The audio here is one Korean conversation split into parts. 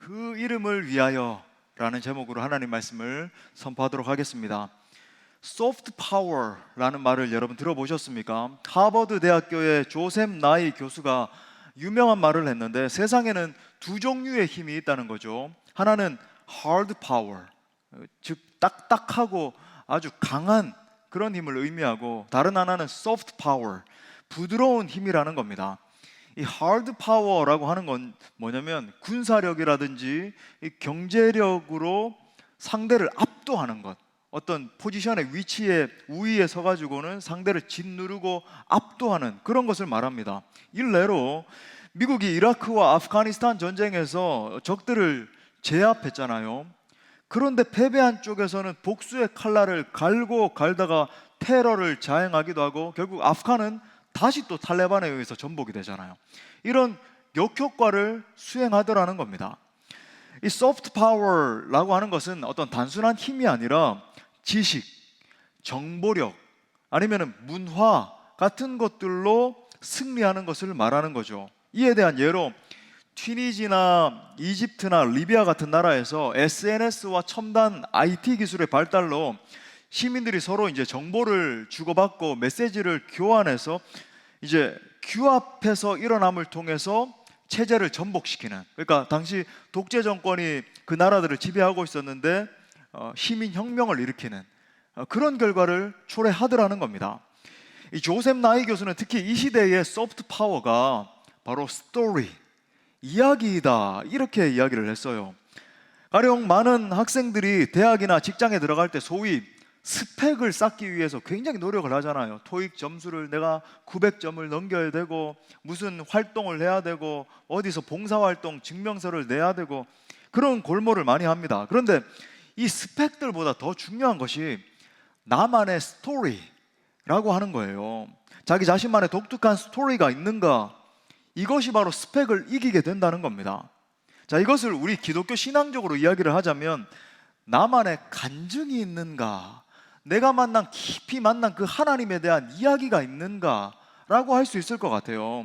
그 이름을 위하여 라는 제목으로 하나님 말씀을 선포하도록 하겠습니다. 소프트 파워라는 말을 여러분 들어보셨습니까? 하버드 대학교의 조셉 나이 교수가 유명한 말을 했는데, 세상에는 두 종류의 힘이 있다는 거죠. 하나는 hard power, 즉 딱딱하고 아주 강한 그런 힘을 의미하고, 다른 하나는 soft power, 부드러운 힘이라는 겁니다. 이 hard power라고 하는 건 뭐냐면 군사력이라든지 이 경제력으로 상대를 압도하는 것, 어떤 포지션의 위치에 우위에 서가지고는 상대를 짓누르고 압도하는 그런 것을 말합니다. 일례로 미국이 이라크와 아프가니스탄 전쟁에서 적들을 제압했잖아요. 그런데 패배한 쪽에서는 복수의 칼날을 갈고 갈다가 테러를 자행하기도 하고, 결국 아프간은 다시 또 탈레반에 의해서 전복이 되잖아요. 이런 역효과를 수행하더라는 겁니다. 이 소프트 파워라고 하는 것은 어떤 단순한 힘이 아니라 지식, 정보력, 아니면 문화 같은 것들로 승리하는 것을 말하는 거죠. 이에 대한 예로 튀니지나 이집트나 리비아 같은 나라에서 SNS와 첨단 IT 기술의 발달로 시민들이 서로 이제 정보를 주고받고 메시지를 교환해서 이제 규합해서 일어남을 통해서 체제를 전복시키는, 그러니까 당시 독재 정권이 그 나라들을 지배하고 있었는데 시민 혁명을 일으키는 그런 결과를 초래하더라는 겁니다. 이 조셉 나이 교수는 특히 이 시대의 소프트 파워가 바로 스토리, 이야기이다, 이렇게 이야기를 했어요. 가령 많은 학생들이 대학이나 직장에 들어갈 때 소위 스펙을 쌓기 위해서 굉장히 노력을 하잖아요. 토익 점수를 내가 900점을 넘겨야 되고, 무슨 활동을 해야 되고, 어디서 봉사활동 증명서를 내야 되고, 그런 골몰을 많이 합니다. 그런데 이 스펙들보다 더 중요한 것이 나만의 스토리라고 하는 거예요. 자기 자신만의 독특한 스토리가 있는가, 이것이 바로 스펙을 이기게 된다는 겁니다. 자, 이것을 우리 기독교 신앙적으로 이야기를 하자면 나만의 간증이 있는가, 내가 깊이 만난 그 하나님에 대한 이야기가 있는가 라고 할 수 있을 것 같아요.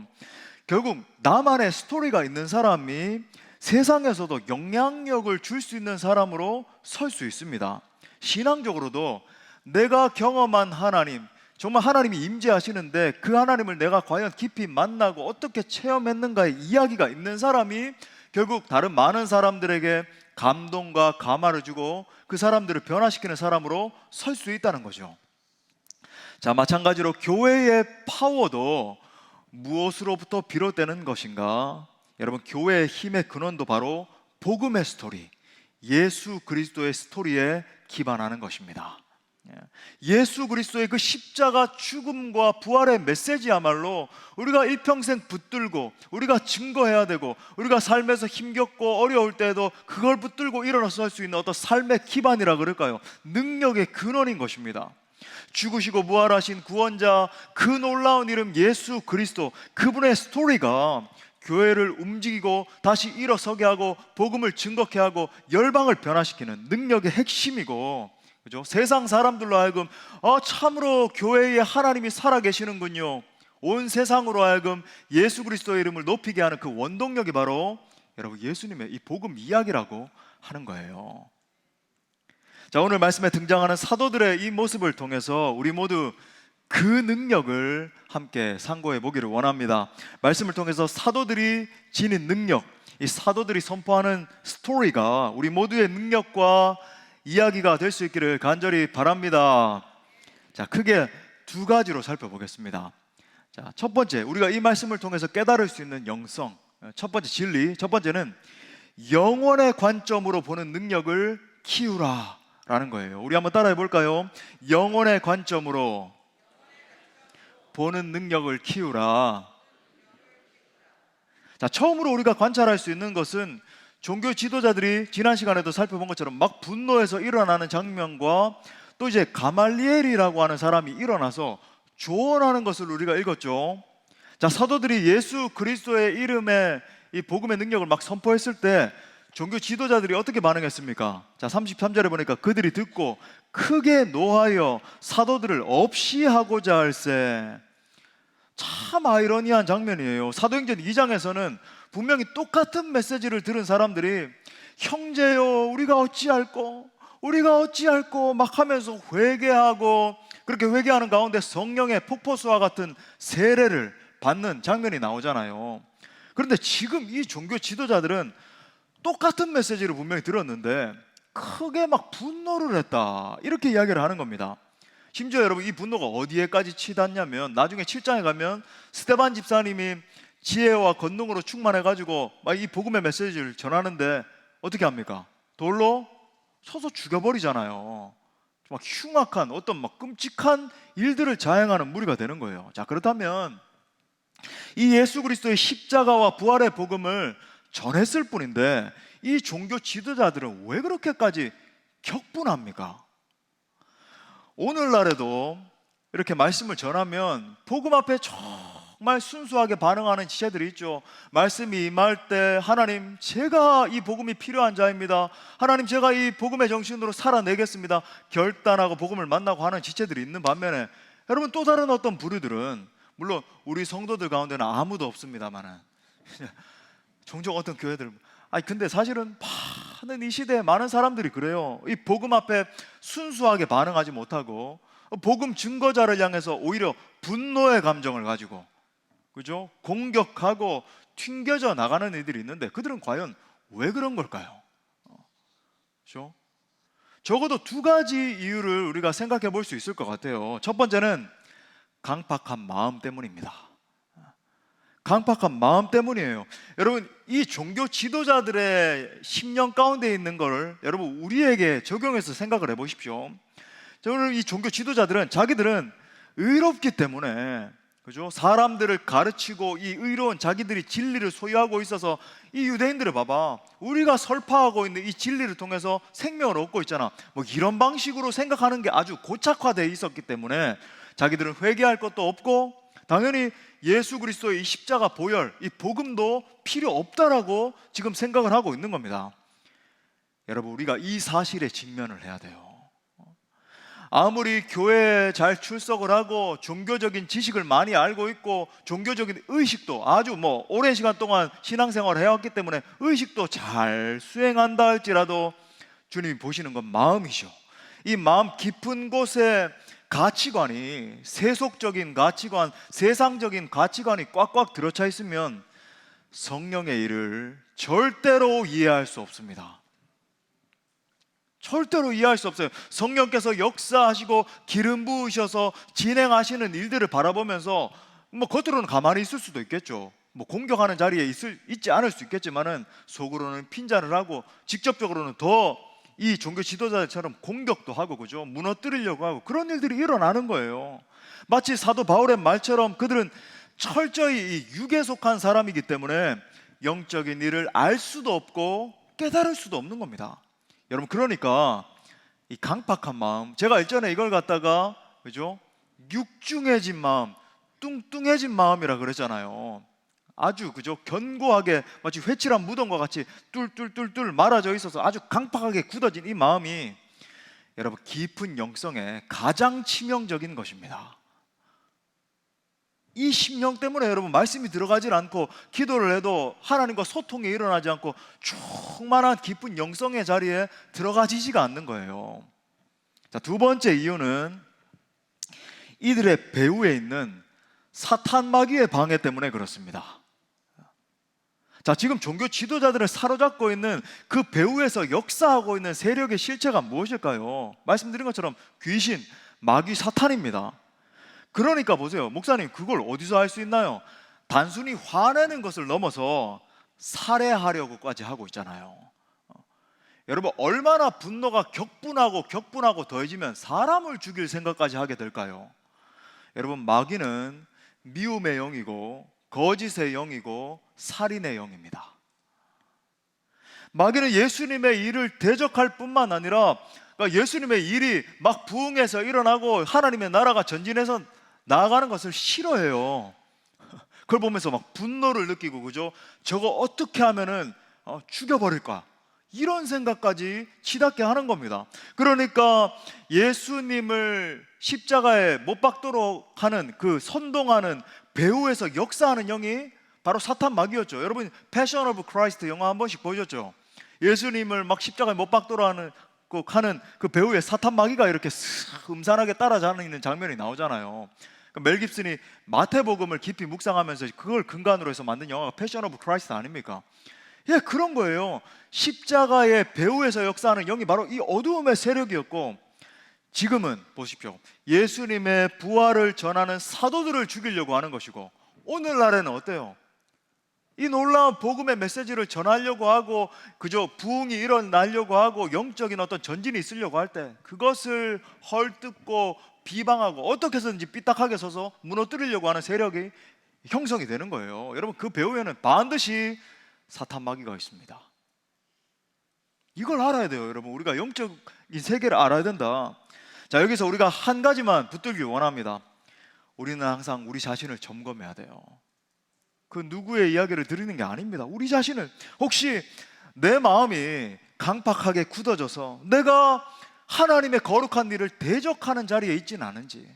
결국 나만의 스토리가 있는 사람이 세상에서도 영향력을 줄 수 있는 사람으로 설 수 있습니다. 신앙적으로도 내가 경험한 하나님, 정말 하나님이 임재하시는데 그 하나님을 내가 과연 깊이 만나고 어떻게 체험했는가의 이야기가 있는 사람이 결국 다른 많은 사람들에게 감동과 감화를 주고 그 사람들을 변화시키는 사람으로 설 수 있다는 거죠. 자, 마찬가지로 교회의 파워도 무엇으로부터 비롯되는 것인가? 여러분, 교회의 힘의 근원도 바로 복음의 스토리, 예수 그리스도의 스토리에 기반하는 것입니다. 예수 그리스도의 그 십자가 죽음과 부활의 메시지야말로 우리가 일평생 붙들고 우리가 증거해야 되고, 우리가 삶에서 힘겹고 어려울 때에도 그걸 붙들고 일어나서 할 수 있는 어떤 삶의 기반이라 그럴까요? 능력의 근원인 것입니다. 죽으시고 부활하신 구원자, 그 놀라운 이름 예수 그리스도, 그분의 스토리가 교회를 움직이고 다시 일어서게 하고 복음을 증거케 하고 열방을 변화시키는 능력의 핵심이고, 그죠? 세상 사람들로 하여금 참으로 교회에 하나님이 살아계시는군요, 온 세상으로 하여금 예수 그리스도의 이름을 높이게 하는 그 원동력이 바로 여러분 예수님의 이 복음 이야기라고 하는 거예요. 자, 오늘 말씀에 등장하는 사도들의 이 모습을 통해서 우리 모두 그 능력을 함께 상고해 보기를 원합니다. 말씀을 통해서 사도들이 지닌 능력, 이 사도들이 선포하는 스토리가 우리 모두의 능력과 이야기가 될 수 있기를 간절히 바랍니다. 자, 크게 두 가지로 살펴보겠습니다. 자, 첫 번째, 우리가 이 말씀을 통해서 깨달을 수 있는 영성, 첫 번째 진리, 첫 번째는 영원의 관점으로 보는 능력을 키우라 라는 거예요. 우리 한번 따라해 볼까요? 영원의 관점으로 보는 능력을 키우라. 자, 처음으로 우리가 관찰할 수 있는 것은 종교 지도자들이 지난 시간에도 살펴본 것처럼 막 분노해서 일어나는 장면과, 또 이제 가말리엘이라고 하는 사람이 일어나서 조언하는 것을 우리가 읽었죠. 자, 사도들이 예수 그리스도의 이름에 이 복음의 능력을 막 선포했을 때 종교 지도자들이 어떻게 반응했습니까? 자, 33절에 보니까 그들이 듣고 크게 노하여 사도들을 없이 하고자 할세. 참 아이러니한 장면이에요. 사도행전 2장에서는 분명히 똑같은 메시지를 들은 사람들이 형제여 우리가 어찌할꼬 우리가 어찌할꼬 막 하면서 회개하고, 그렇게 회개하는 가운데 성령의 폭포수와 같은 세례를 받는 장면이 나오잖아요. 그런데 지금 이 종교 지도자들은 똑같은 메시지를 분명히 들었는데 크게 막 분노를 했다, 이렇게 이야기를 하는 겁니다. 심지어 여러분, 이 분노가 어디에까지 치닫냐면 나중에 7장에 가면 스데반 집사님이 지혜와 권능으로 충만해가지고 막 이 복음의 메시지를 전하는데 어떻게 합니까? 돌로 쳐서 죽여버리잖아요. 막 흉악한 어떤 막 끔찍한 일들을 자행하는 무리가 되는 거예요. 자, 그렇다면 이 예수 그리스도의 십자가와 부활의 복음을 전했을 뿐인데 이 종교 지도자들은 왜 그렇게까지 격분합니까? 오늘날에도 이렇게 말씀을 전하면 복음 앞에 정말 순수하게 반응하는 지체들이 있죠. 말씀이 임할 때 하나님 제가 이 복음이 필요한 자입니다, 하나님 제가 이 복음의 정신으로 살아내겠습니다 결단하고 복음을 만나고 하는 지체들이 있는 반면에, 여러분 또 다른 어떤 부류들은, 물론 우리 성도들 가운데는 아무도 없습니다만은 종종 어떤 교회들, 근데 사실은 많은 이 시대에 많은 사람들이 그래요. 이 복음 앞에 순수하게 반응하지 못하고 복음 증거자를 향해서 오히려 분노의 감정을 가지고, 그죠? 공격하고 튕겨져 나가는 이들이 있는데 그들은 과연 왜 그런 걸까요? 그죠? 적어도 두 가지 이유를 우리가 생각해 볼 수 있을 것 같아요. 첫 번째는 강팍한 마음 때문입니다. 강팍한 마음 때문이에요. 여러분, 이 종교 지도자들의 심령 가운데 있는 거를 여러분 우리에게 적용해서 생각을 해보십시오. 저는 이 종교 지도자들은 자기들은 의롭기 때문에, 그죠? 사람들을 가르치고 이 의로운 자기들이 진리를 소유하고 있어서, 이 유대인들을 봐봐, 우리가 설파하고 있는 이 진리를 통해서 생명을 얻고 있잖아, 뭐 이런 방식으로 생각하는 게 아주 고착화되어 있었기 때문에 자기들은 회개할 것도 없고 당연히 예수 그리스도의 이 십자가 보혈, 이 복음도 필요 없다라고 지금 생각을 하고 있는 겁니다. 여러분, 우리가 이 사실에 직면을 해야 돼요. 아무리 교회에 잘 출석을 하고 종교적인 지식을 많이 알고 있고 종교적인 의식도 아주 오랜 시간 동안 신앙생활을 해왔기 때문에 의식도 잘 수행한다 할지라도 주님이 보시는 건 마음이죠. 이 마음 깊은 곳에 가치관이, 세속적인 가치관, 세상적인 가치관이 꽉꽉 들어차 있으면 성령의 일을 절대로 이해할 수 없습니다. 절대로 이해할 수 없어요. 성령께서 역사하시고 기름 부으셔서 진행하시는 일들을 바라보면서 겉으로는 가만히 있을 수도 있겠죠. 공격하는 자리에 있지 않을 수 있겠지만은 속으로는 핀잔을 하고 직접적으로는 더 이 종교 지도자들처럼 공격도 하고, 그죠? 무너뜨리려고 하고, 그런 일들이 일어나는 거예요. 마치 사도 바울의 말처럼 그들은 철저히 이 육에 속한 사람이기 때문에 영적인 일을 알 수도 없고 깨달을 수도 없는 겁니다. 여러분, 그러니까 이 강팍한 마음, 제가 일전에 이걸 갖다가, 그죠? 육중해진 마음, 뚱뚱해진 마음이라 그랬잖아요. 아주, 그죠? 견고하게 마치 회칠한 무덤과 같이 뚫뚫뚫뚫 말아져 있어서 아주 강팍하게 굳어진 이 마음이 여러분 깊은 영성에 가장 치명적인 것입니다. 이 심령 때문에 여러분 말씀이 들어가질 않고 기도를 해도 하나님과 소통이 일어나지 않고 충만한 깊은 영성의 자리에 들어가지지가 않는 거예요. 자, 두 번째 이유는 이들의 배후에 있는 사탄 마귀의 방해 때문에 그렇습니다. 자, 지금 종교 지도자들을 사로잡고 있는 그 배후에서 역사하고 있는 세력의 실체가 무엇일까요? 말씀드린 것처럼 귀신, 마귀, 사탄입니다. 그러니까 보세요, 목사님, 그걸 어디서 알 수 있나요? 단순히 화내는 것을 넘어서 살해하려고까지 하고 있잖아요. 여러분, 얼마나 분노가 격분하고 더해지면 사람을 죽일 생각까지 하게 될까요? 여러분, 마귀는 미움의 영이고 거짓의 영이고 살인의 영입니다. 마귀는 예수님의 일을 대적할 뿐만 아니라 예수님의 일이 막 부흥해서 일어나고 하나님의 나라가 전진해서 나아가는 것을 싫어해요. 그걸 보면서 막 분노를 느끼고, 그죠? 저거 어떻게 하면은 죽여버릴까, 이런 생각까지 치닫게 하는 겁니다. 그러니까 예수님을 십자가에 못 박도록 하는 그 선동하는 배후에서 역사하는 영이 바로 사탄 마귀였죠. 여러분 패션 오브 크라이스트 영화 한 번씩 보셨죠? 예수님을 막 십자가에 못 박도록 하는 그 배우의 사탄 마귀가 이렇게 음산하게 따라다니는 장면이 나오잖아요. 멜 깁슨이 마태복음을 깊이 묵상하면서 그걸 근간으로 해서 만든 영화가 패션 오브 크라이스트 아닙니까? 예, 그런 거예요. 십자가의 배후에서 역사하는 영이 바로 이 어두움의 세력이었고, 지금은 보십시오. 예수님의 부활을 전하는 사도들을 죽이려고 하는 것이고, 오늘날에는 어때요? 이 놀라운 복음의 메시지를 전하려고 하고 그저 부흥이 일어나려고 하고 영적인 어떤 전진이 있으려고 할 때 그것을 헐뜯고 비방하고 어떻게 해서든지 삐딱하게 서서 무너뜨리려고 하는 세력이 형성이 되는 거예요. 여러분 그 배후에는 반드시 사탄 마귀가 있습니다. 이걸 알아야 돼요. 여러분 우리가 영적인 세계를 알아야 된다. 자, 여기서 우리가 한 가지만 붙들길 원합니다. 우리는 항상 우리 자신을 점검해야 돼요. 그 누구의 이야기를 들으는 게 아닙니다. 우리 자신을, 혹시 내 마음이 강팍하게 굳어져서 내가 하나님의 거룩한 일을 대적하는 자리에 있지는 않은지,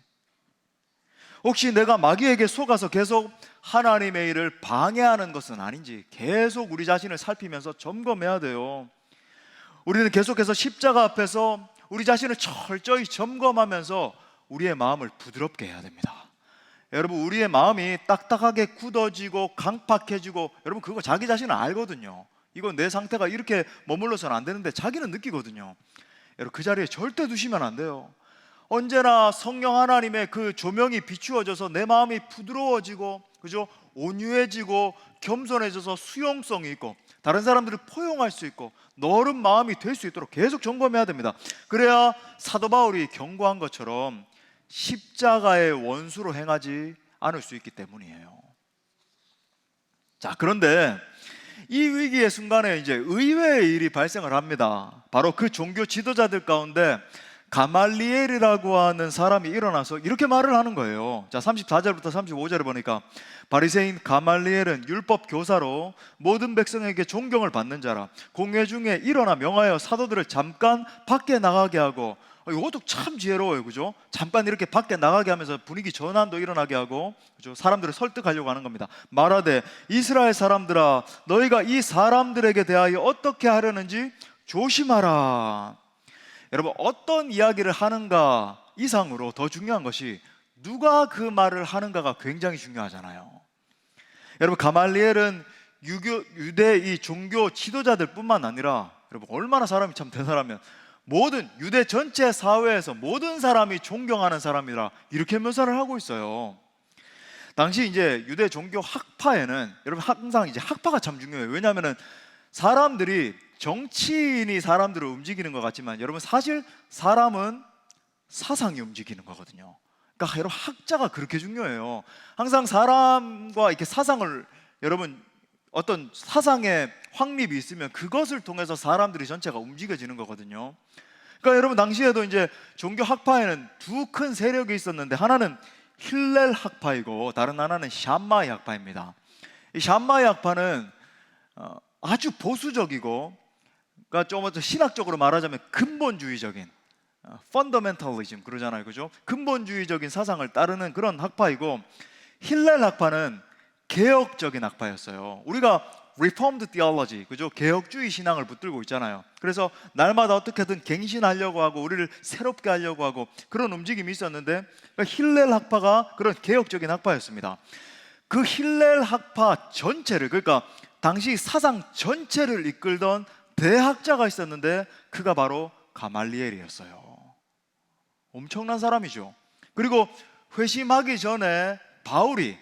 혹시 내가 마귀에게 속아서 계속 하나님의 일을 방해하는 것은 아닌지 계속 우리 자신을 살피면서 점검해야 돼요. 우리는 계속해서 십자가 앞에서 우리 자신을 철저히 점검하면서 우리의 마음을 부드럽게 해야 됩니다. 여러분 우리의 마음이 딱딱하게 굳어지고 강팍해지고, 여러분 그거 자기 자신은 알거든요. 이건 내 상태가 이렇게 머물러서는 안 되는데 자기는 느끼거든요. 여러분 그 자리에 절대 두시면 안 돼요. 언제나 성령 하나님의 그 조명이 비추어져서 내 마음이 부드러워지고 그죠? 온유해지고 겸손해져서 수용성이 있고 다른 사람들을 포용할 수 있고 너른 마음이 될 수 있도록 계속 점검해야 됩니다. 그래야 사도 바울이 경고한 것처럼 십자가의 원수로 행하지 않을 수 있기 때문이에요. 자, 그런데 이 위기의 순간에 이제 의외의 일이 발생을 합니다. 바로 그 종교 지도자들 가운데 가말리엘이라고 하는 사람이 일어나서 이렇게 말을 하는 거예요. 자, 34절부터 35절을 보니까 바리새인 가말리엘은 율법 교사로 모든 백성에게 존경을 받는 자라. 공회 중에 일어나 명하여 사도들을 잠깐 밖에 나가게 하고, 이것도 참 지혜로워요, 그죠? 잠깐 이렇게 밖에 나가게 하면서 분위기 전환도 일어나게 하고, 그죠? 사람들을 설득하려고 하는 겁니다. 말하되 이스라엘 사람들아, 너희가 이 사람들에게 대하여 어떻게 하려는지 조심하라. 여러분 어떤 이야기를 하는가 이상으로 더 중요한 것이 누가 그 말을 하는가가 굉장히 중요하잖아요. 여러분 가말리엘은 유대 이 종교 지도자들 뿐만 아니라, 여러분 얼마나 사람이 참 대단하면 모든 유대 전체 사회에서 모든 사람이 존경하는 사람이라 이렇게 묘사를 하고 있어요. 당시 이제 유대 종교 학파에는, 여러분 항상 이제 학파가 참 중요해요. 왜냐하면은 사람들이, 정치인이 사람들을 움직이는 것 같지만 여러분 사실 사람은 사상이 움직이는 거거든요. 그러니까 여러분 학자가 그렇게 중요해요. 항상 사람과 이렇게 사상을, 여러분 어떤 사상의 확립이 있으면 그것을 통해서 사람들이 전체가 움직여지는 거거든요. 그러니까 여러분 당시에도 이제 종교 학파에는 두 큰 세력이 있었는데, 하나는 힐렐 학파이고 다른 하나는 샴마이 학파입니다. 이 샴마이 학파는 아주 보수적이고, 그러니까 좀 더 신학적으로 말하자면 근본주의적인 펀더멘탈리즘 그러잖아요, 그죠? 근본주의적인 사상을 따르는 그런 학파이고, 힐렐 학파는 개혁적인 학파였어요. 우리가 Reformed Theology, 그죠? 개혁주의 신앙을 붙들고 있잖아요. 그래서 날마다 어떻게든 갱신하려고 하고 우리를 새롭게 하려고 하고 그런 움직임이 있었는데, 그러니까 힐렐 학파가 그런 개혁적인 학파였습니다. 그 힐렐 학파 전체를, 그러니까 당시 사상 전체를 이끌던 대학자가 있었는데 그가 바로 가말리엘이었어요. 엄청난 사람이죠. 그리고 회심하기 전에 바울이,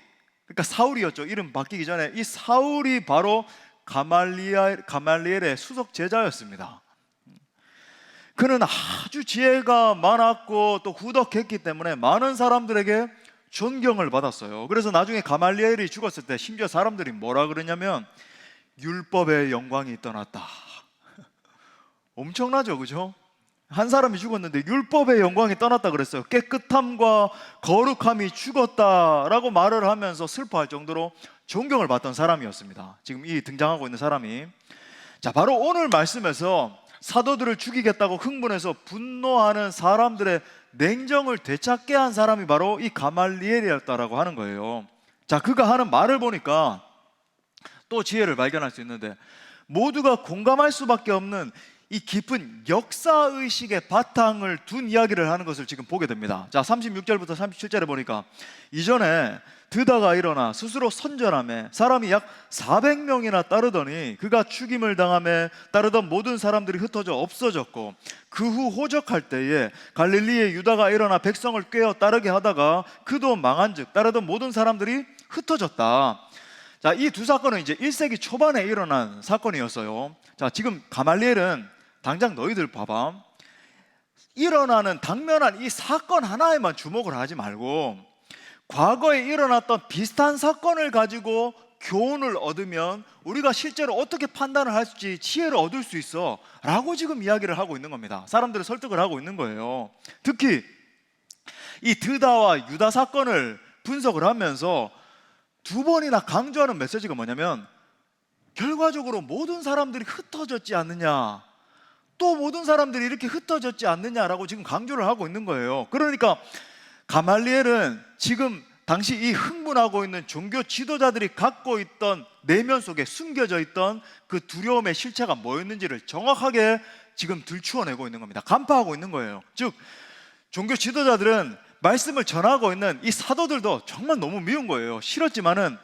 그러니까 사울이었죠. 이름 바뀌기 전에 이 사울이 바로 가말리엘의 수석 제자였습니다. 그는 아주 지혜가 많았고 또 후덕했기 때문에 많은 사람들에게 존경을 받았어요. 그래서 나중에 가말리엘이 죽었을 때 심지어 사람들이 뭐라 그러냐면 율법의 영광이 떠났다. 엄청나죠, 그죠? 한 사람이 죽었는데 율법의 영광이 떠났다 그랬어요. 깨끗함과 거룩함이 죽었다라고 말을 하면서 슬퍼할 정도로 존경을 받던 사람이었습니다. 지금 이 등장하고 있는 사람이, 자 바로 오늘 말씀에서 사도들을 죽이겠다고 흥분해서 분노하는 사람들의 냉정을 되찾게 한 사람이 바로 이 가말리엘이었다라고 하는 거예요. 자, 그가 하는 말을 보니까 또 지혜를 발견할 수 있는데, 모두가 공감할 수밖에 없는 이 깊은 역사의식의 바탕을 둔 이야기를 하는 것을 지금 보게 됩니다. 자, 36절부터 37절에 보니까 이전에 드다가 일어나 스스로 선전하며 사람이 약 400명이나 따르더니 그가 죽임을 당하며 따르던 모든 사람들이 흩어져 없어졌고, 그 후 호적할 때에 갈릴리의 유다가 일어나 백성을 꿰어 따르게 하다가 그도 망한즉 따르던 모든 사람들이 흩어졌다. 자, 이 두 사건은 이제 1세기 초반에 일어난 사건이었어요. 자, 지금 가말리엘은 당장 너희들 봐봐, 일어나는 당면한 이 사건 하나에만 주목을 하지 말고 과거에 일어났던 비슷한 사건을 가지고 교훈을 얻으면 우리가 실제로 어떻게 판단을 할지 지혜를 얻을 수 있어 라고 지금 이야기를 하고 있는 겁니다. 사람들을 설득을 하고 있는 거예요. 특히 이 드다와 유다 사건을 분석을 하면서 두 번이나 강조하는 메시지가 뭐냐면, 결과적으로 모든 사람들이 흩어졌지 않느냐, 또 모든 사람들이 이렇게 흩어졌지 않느냐라고 지금 강조를 하고 있는 거예요. 그러니까 가말리엘은 지금 당시 이 흥분하고 있는 종교 지도자들이 갖고 있던 내면 속에 숨겨져 있던 그 두려움의 실체가 뭐였는지를 정확하게 지금 들추어내고 있는 겁니다. 간파하고 있는 거예요. 즉, 종교 지도자들은 말씀을 전하고 있는 이 사도들도 정말 너무 미운 거예요. 싫었지만은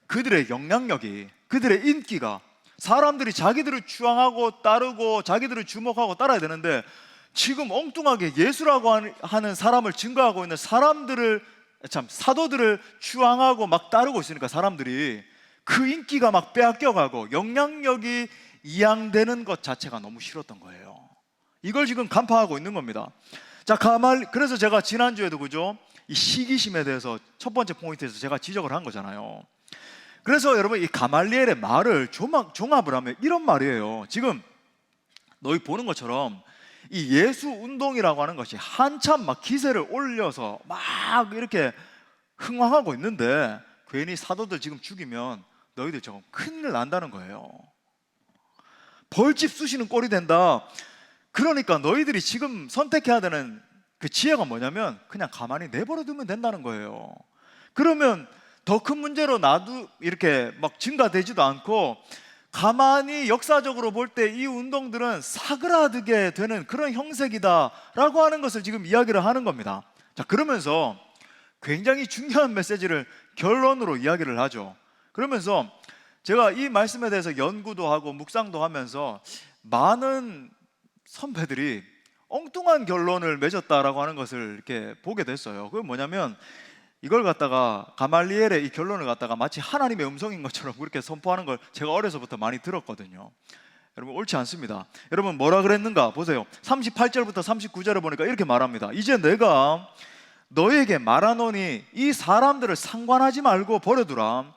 그들의 영향력이, 그들의 인기가, 사람들이 자기들을 추앙하고 따르고 자기들을 주목하고 따라야 되는데, 지금 엉뚱하게 예수라고 하는 사람을 증거하고 있는 사도들을 추앙하고 막 따르고 있으니까 사람들이 그 인기가 막 빼앗겨가고 영향력이 이양되는 것 자체가 너무 싫었던 거예요. 이걸 지금 간파하고 있는 겁니다. 자, 그래서 제가 지난주에도 그죠, 이 시기심에 대해서 첫 번째 포인트에서 제가 지적을 한 거잖아요. 그래서 여러분, 이 가말리엘의 말을 종합을 하면 이런 말이에요. 지금 너희 보는 것처럼 이 예수 운동이라고 하는 것이 한참 막 기세를 올려서 막 이렇게 흥황하고 있는데, 괜히 사도들 지금 죽이면 너희들 저건 큰일 난다는 거예요. 벌집 쑤시는 꼴이 된다. 그러니까 너희들이 지금 선택해야 되는 그 지혜가 뭐냐면 그냥 가만히 내버려 두면 된다는 거예요. 그러면 더 큰 문제로 이렇게 막 증가되지도 않고, 가만히 역사적으로 볼 때 이 운동들은 사그라들게 되는 그런 형색이다라고 하는 것을 지금 이야기를 하는 겁니다. 자, 그러면서 굉장히 중요한 메시지를 결론으로 이야기를 하죠. 그러면서 제가 이 말씀에 대해서 연구도 하고 묵상도 하면서 많은 선배들이 엉뚱한 결론을 맺었다라고 하는 것을 이렇게 보게 됐어요. 그건 뭐냐면, 이걸 갖다가 가말리엘의 이 결론을 갖다가 마치 하나님의 음성인 것처럼 그렇게 선포하는 걸 제가 어려서부터 많이 들었거든요. 여러분, 옳지 않습니다. 여러분, 뭐라 그랬는가 보세요. 38절부터 39절을 보니까 이렇게 말합니다. 이제 내가 너에게 말하노니 이 사람들을 상관하지 말고 버려두라.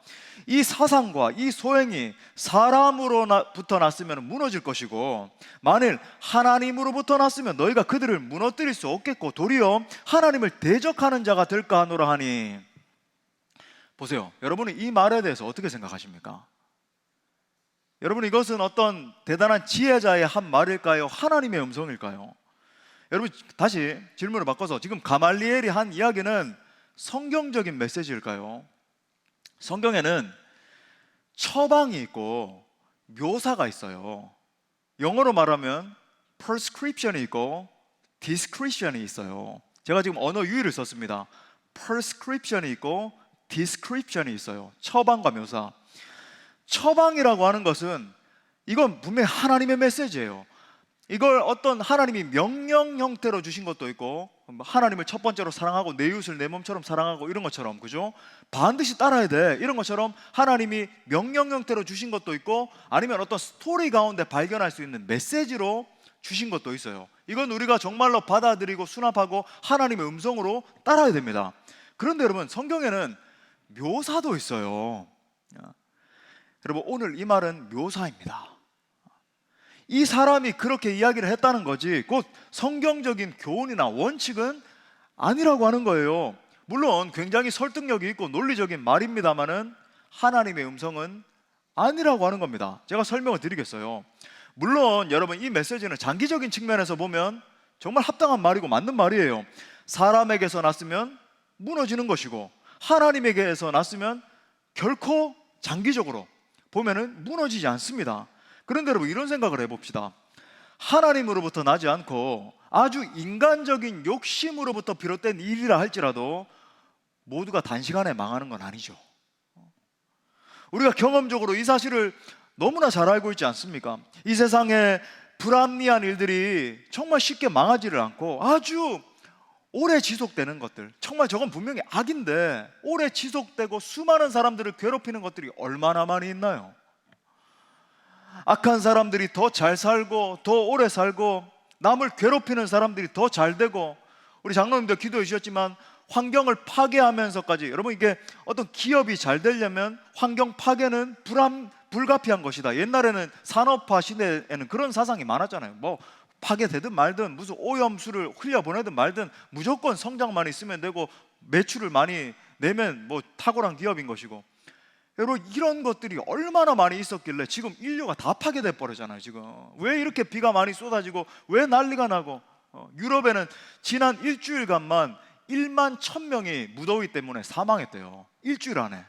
이 사상과 이 소행이 사람으로부터 났으면 무너질 것이고, 만일 하나님으로부터 났으면 너희가 그들을 무너뜨릴 수 없겠고 도리어 하나님을 대적하는 자가 될까 하노라 하니. 보세요. 여러분은 이 말에 대해서 어떻게 생각하십니까? 여러분, 이것은 어떤 대단한 지혜자의 한 말일까요? 하나님의 음성일까요? 여러분, 다시 질문을 바꿔서, 지금 가말리엘이 한 이야기는 성경적인 메시지일까요? 성경에는 처방이 있고 묘사가 있어요. 영어로 말하면 prescription이 있고 description이 있어요. 제가 지금 언어 유희를 썼습니다. prescription이 있고 description이 있어요. 처방과 묘사. 처방이라고 하는 것은 이건 분명히 하나님의 메시지예요. 이걸 어떤 하나님이 명령 형태로 주신 것도 있고, 하나님을 첫 번째로 사랑하고 내 이웃을 내 몸처럼 사랑하고 이런 것처럼, 그죠? 반드시 따라야 돼 이런 것처럼 하나님이 명령 형태로 주신 것도 있고, 아니면 어떤 스토리 가운데 발견할 수 있는 메시지로 주신 것도 있어요. 이건 우리가 정말로 받아들이고 수납하고 하나님의 음성으로 따라야 됩니다. 그런데 여러분, 성경에는 묘사도 있어요. 여러분, 오늘 이 말은 묘사입니다. 이 사람이 그렇게 이야기를 했다는 거지 곧 성경적인 교훈이나 원칙은 아니라고 하는 거예요. 물론 굉장히 설득력이 있고 논리적인 말입니다만은 하나님의 음성은 아니라고 하는 겁니다. 제가 설명을 드리겠어요. 물론 여러분, 이 메시지는 장기적인 측면에서 보면 정말 합당한 말이고 맞는 말이에요. 사람에게서 났으면 무너지는 것이고, 하나님에게서 났으면 결코 장기적으로 보면은 무너지지 않습니다. 그런데 여러분 이런 생각을 해봅시다. 하나님으로부터 나지 않고 아주 인간적인 욕심으로부터 비롯된 일이라 할지라도 모두가 단시간에 망하는 건 아니죠. 우리가 경험적으로 이 사실을 너무나 잘 알고 있지 않습니까? 이 세상에 불합리한 일들이 정말 쉽게 망하지를 않고 아주 오래 지속되는 것들, 정말 저건 분명히 악인데 오래 지속되고 수많은 사람들을 괴롭히는 것들이 얼마나 많이 있나요? 악한 사람들이 더 잘 살고 더 오래 살고 남을 괴롭히는 사람들이 더 잘 되고, 우리 장로님도 기도해 주셨지만 환경을 파괴하면서까지, 여러분 이게 어떤 기업이 잘 되려면 환경 파괴는 불가피한 것이다. 옛날에는 산업화 시대에는 그런 사상이 많았잖아요. 뭐 파괴되든 말든 무슨 오염수를 흘려보내든 말든 무조건 성장만 있으면 되고 매출을 많이 내면 뭐 탁월한 기업인 것이고, 여러분 이런 것들이 얼마나 많이 있었길래 지금 인류가 다 파괴돼 버리잖아요. 지금 왜 이렇게 비가 많이 쏟아지고 왜 난리가 나고, 유럽에는 지난 일주일간만 1만 1,000명이 무더위 때문에 사망했대요. 일주일 안에.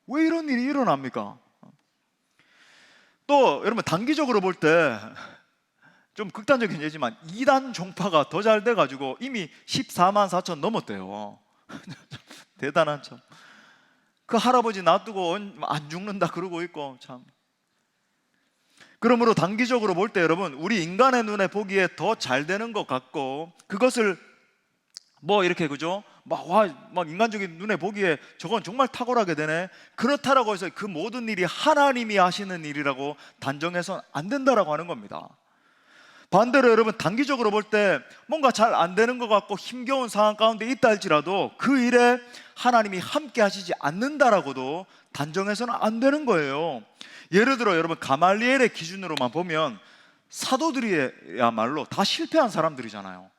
왜 이런 일이 일어납니까? 또 여러분 단기적으로 볼 때 좀 극단적인 예지만 이단 종파가 더 잘 돼가지고 이미 14만 4천 넘었대요. 대단한 참. 그 할아버지 놔두고 안 죽는다 그러고 있고 참. 그러므로 단기적으로 볼 때 여러분 우리 인간의 눈에 보기에 더 잘 되는 것 같고, 그것을 뭐 이렇게 그죠? 막 인간적인 눈에 보기에 저건 정말 탁월하게 되네, 그렇다라고 해서 그 모든 일이 하나님이 하시는 일이라고 단정해서는 안 된다라고 하는 겁니다. 반대로 여러분 단기적으로 볼 때 뭔가 잘 안 되는 것 같고 힘겨운 상황 가운데 있다 할지라도 그 일에 하나님이 함께 하시지 않는다라고도 단정해서는 안 되는 거예요. 예를 들어 여러분 가말리엘의 기준으로만 보면 사도들이야말로 다 실패한 사람들이잖아요.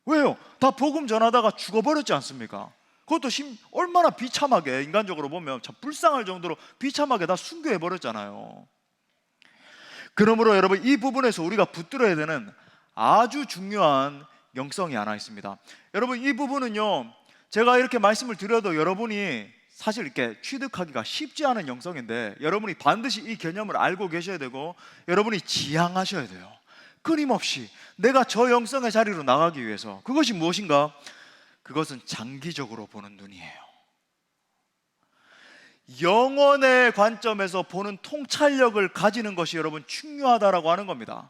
왜요? 다 복음 전하다가 죽어버렸지 않습니까? 그것도 얼마나 비참하게, 인간적으로 보면 참 불쌍할 정도로 비참하게 다 순교해버렸잖아요. 그러므로 여러분 이 부분에서 우리가 붙들어야 되는 아주 중요한 영성이 하나 있습니다. 여러분 이 부분은요, 제가 이렇게 말씀을 드려도 여러분이 사실 이렇게 취득하기가 쉽지 않은 영성인데, 여러분이 반드시 이 개념을 알고 계셔야 되고 여러분이 지향하셔야 돼요. 끊임없이 내가 저 영성의 자리로 나가기 위해서. 그것이 무엇인가? 그것은 장기적으로 보는 눈이에요. 영원의 관점에서 보는 통찰력을 가지는 것이 여러분 중요하다라고 하는 겁니다.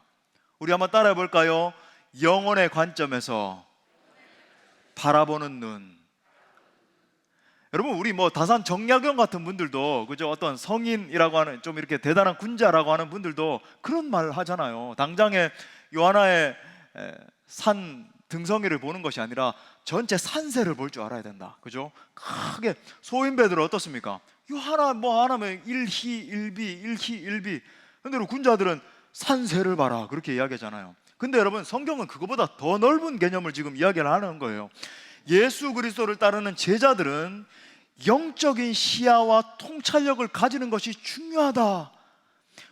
우리 한번 따라해 볼까요? 영원의 관점에서 바라보는 눈. 여러분 우리 뭐 다산 정약용 같은 분들도 그죠, 어떤 성인이라고 하는 좀 이렇게 대단한 군자라고 하는 분들도 그런 말 하잖아요. 당장에 요하나의 산 등성이를 보는 것이 아니라 전체 산세를 볼 줄 알아야 된다. 그죠? 크게 소인배들은 어떻습니까? 요하나 뭐 하나면 일희 일비 일희 일비. 근데 우리 군자들은 산세를 봐라 그렇게 이야기하잖아요. 근데 여러분 성경은 그거보다 더 넓은 개념을 지금 이야기를 하는 거예요. 예수 그리스도를 따르는 제자들은 영적인 시야와 통찰력을 가지는 것이 중요하다.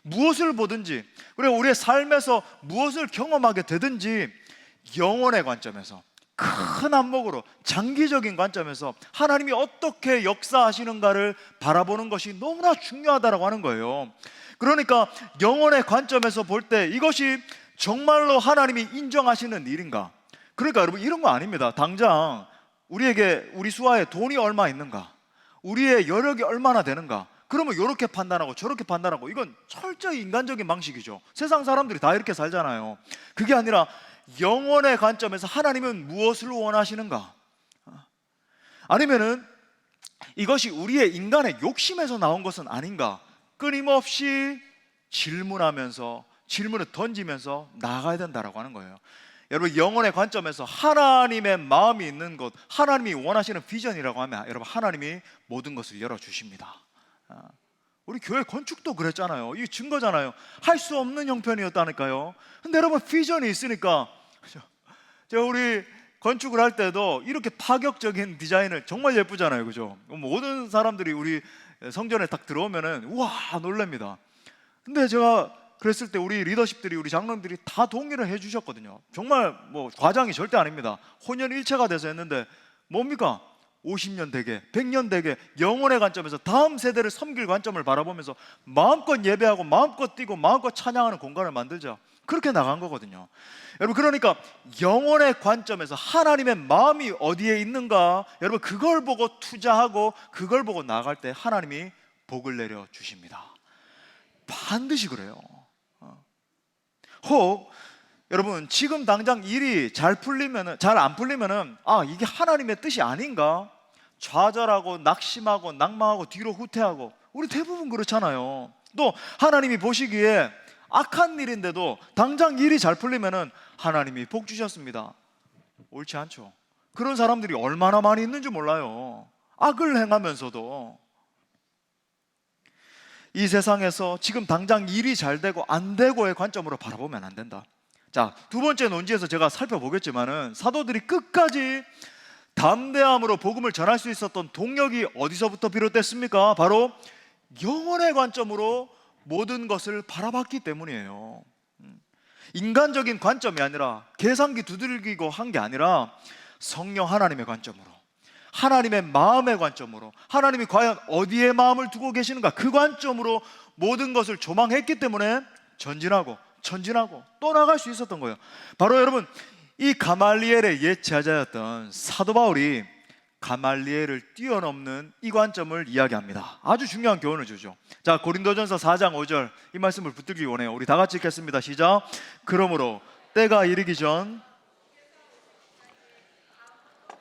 무엇을 보든지, 그리고 우리의 삶에서 무엇을 경험하게 되든지 영원의 관점에서, 큰 안목으로 장기적인 관점에서 하나님이 어떻게 역사하시는가를 바라보는 것이 너무나 중요하다고 하는 거예요. 그러니까 영원의 관점에서 볼 때 이것이 정말로 하나님이 인정하시는 일인가? 그러니까 여러분 이런 거 아닙니다. 당장 우리에게 우리 수하에 돈이 얼마 있는가, 우리의 여력이 얼마나 되는가, 그러면 이렇게 판단하고 저렇게 판단하고, 이건 철저히 인간적인 방식이죠. 세상 사람들이 다 이렇게 살잖아요. 그게 아니라 영원의 관점에서 하나님은 무엇을 원하시는가? 아니면은 이것이 우리의 인간의 욕심에서 나온 것은 아닌가? 끊임없이 질문하면서 질문을 던지면서 나아가야 된다라고 하는 거예요. 여러분 영원의 관점에서 하나님의 마음이 있는 것, 하나님이 원하시는 비전이라고 하면 여러분 하나님이 모든 것을 열어주십니다. 우리 교회 건축도 그랬잖아요. 이게 증거잖아요. 할 수 없는 형편이었다니까요. 근데 여러분 비전이 있으니까, 제가 우리 건축을 할 때도 이렇게 파격적인 디자인을 정말 예쁘잖아요. 그죠? 모든 사람들이 우리 성전에 딱 들어오면은 우와 놀랍니다. 근데 제가 그랬을 때 우리 리더십들이, 우리 장로님들이 다 동의를 해주셨거든요. 정말 뭐 과장이 절대 아닙니다. 혼연일체가 돼서 했는데 뭡니까? 50년 되게, 100년 되게 영혼의 관점에서 다음 세대를 섬길 관점을 바라보면서 마음껏 예배하고 마음껏 뛰고 마음껏 찬양하는 공간을 만들자. 그렇게 나간 거거든요. 여러분, 그러니까 영혼의 관점에서 하나님의 마음이 어디에 있는가, 여러분 그걸 보고 투자하고 그걸 보고 나아갈 때 하나님이 복을 내려 주십니다. 반드시 그래요. 혹 여러분 지금 당장 일이 잘 안 풀리면은 이게 하나님의 뜻이 아닌가 좌절하고 낙심하고 낭망하고 뒤로 후퇴하고, 우리 대부분 그렇잖아요. 또 하나님이 보시기에 악한 일인데도 당장 일이 잘 풀리면은 하나님이 복 주셨습니다. 옳지 않죠. 그런 사람들이 얼마나 많이 있는지 몰라요. 악을 행하면서도. 이 세상에서 지금 당장 일이 잘 되고 안 되고의 관점으로 바라보면 안 된다. 자, 두 번째 논지에서 제가 살펴보겠지만은 사도들이 끝까지 담대함으로 복음을 전할 수 있었던 동력이 어디서부터 비롯됐습니까? 바로 영혼의 관점으로 모든 것을 바라봤기 때문이에요. 인간적인 관점이 아니라, 계산기 두들기고 한 게 아니라 성령 하나님의 관점으로, 하나님의 마음의 관점으로, 하나님이 과연 어디에 마음을 두고 계시는가 그 관점으로 모든 것을 조망했기 때문에 전진하고 또 나갈 수 있었던 거예요. 바로 여러분, 이 가말리엘의 옛 제자였던 사도 바울이 가말리엘을 뛰어넘는 이 관점을 이야기합니다. 아주 중요한 교훈을 주죠. 자, 고린도전서 4장 5절 이 말씀을 붙들기 원해요. 우리 다 같이 읽겠습니다. 시작. 그러므로 때가 이르기 전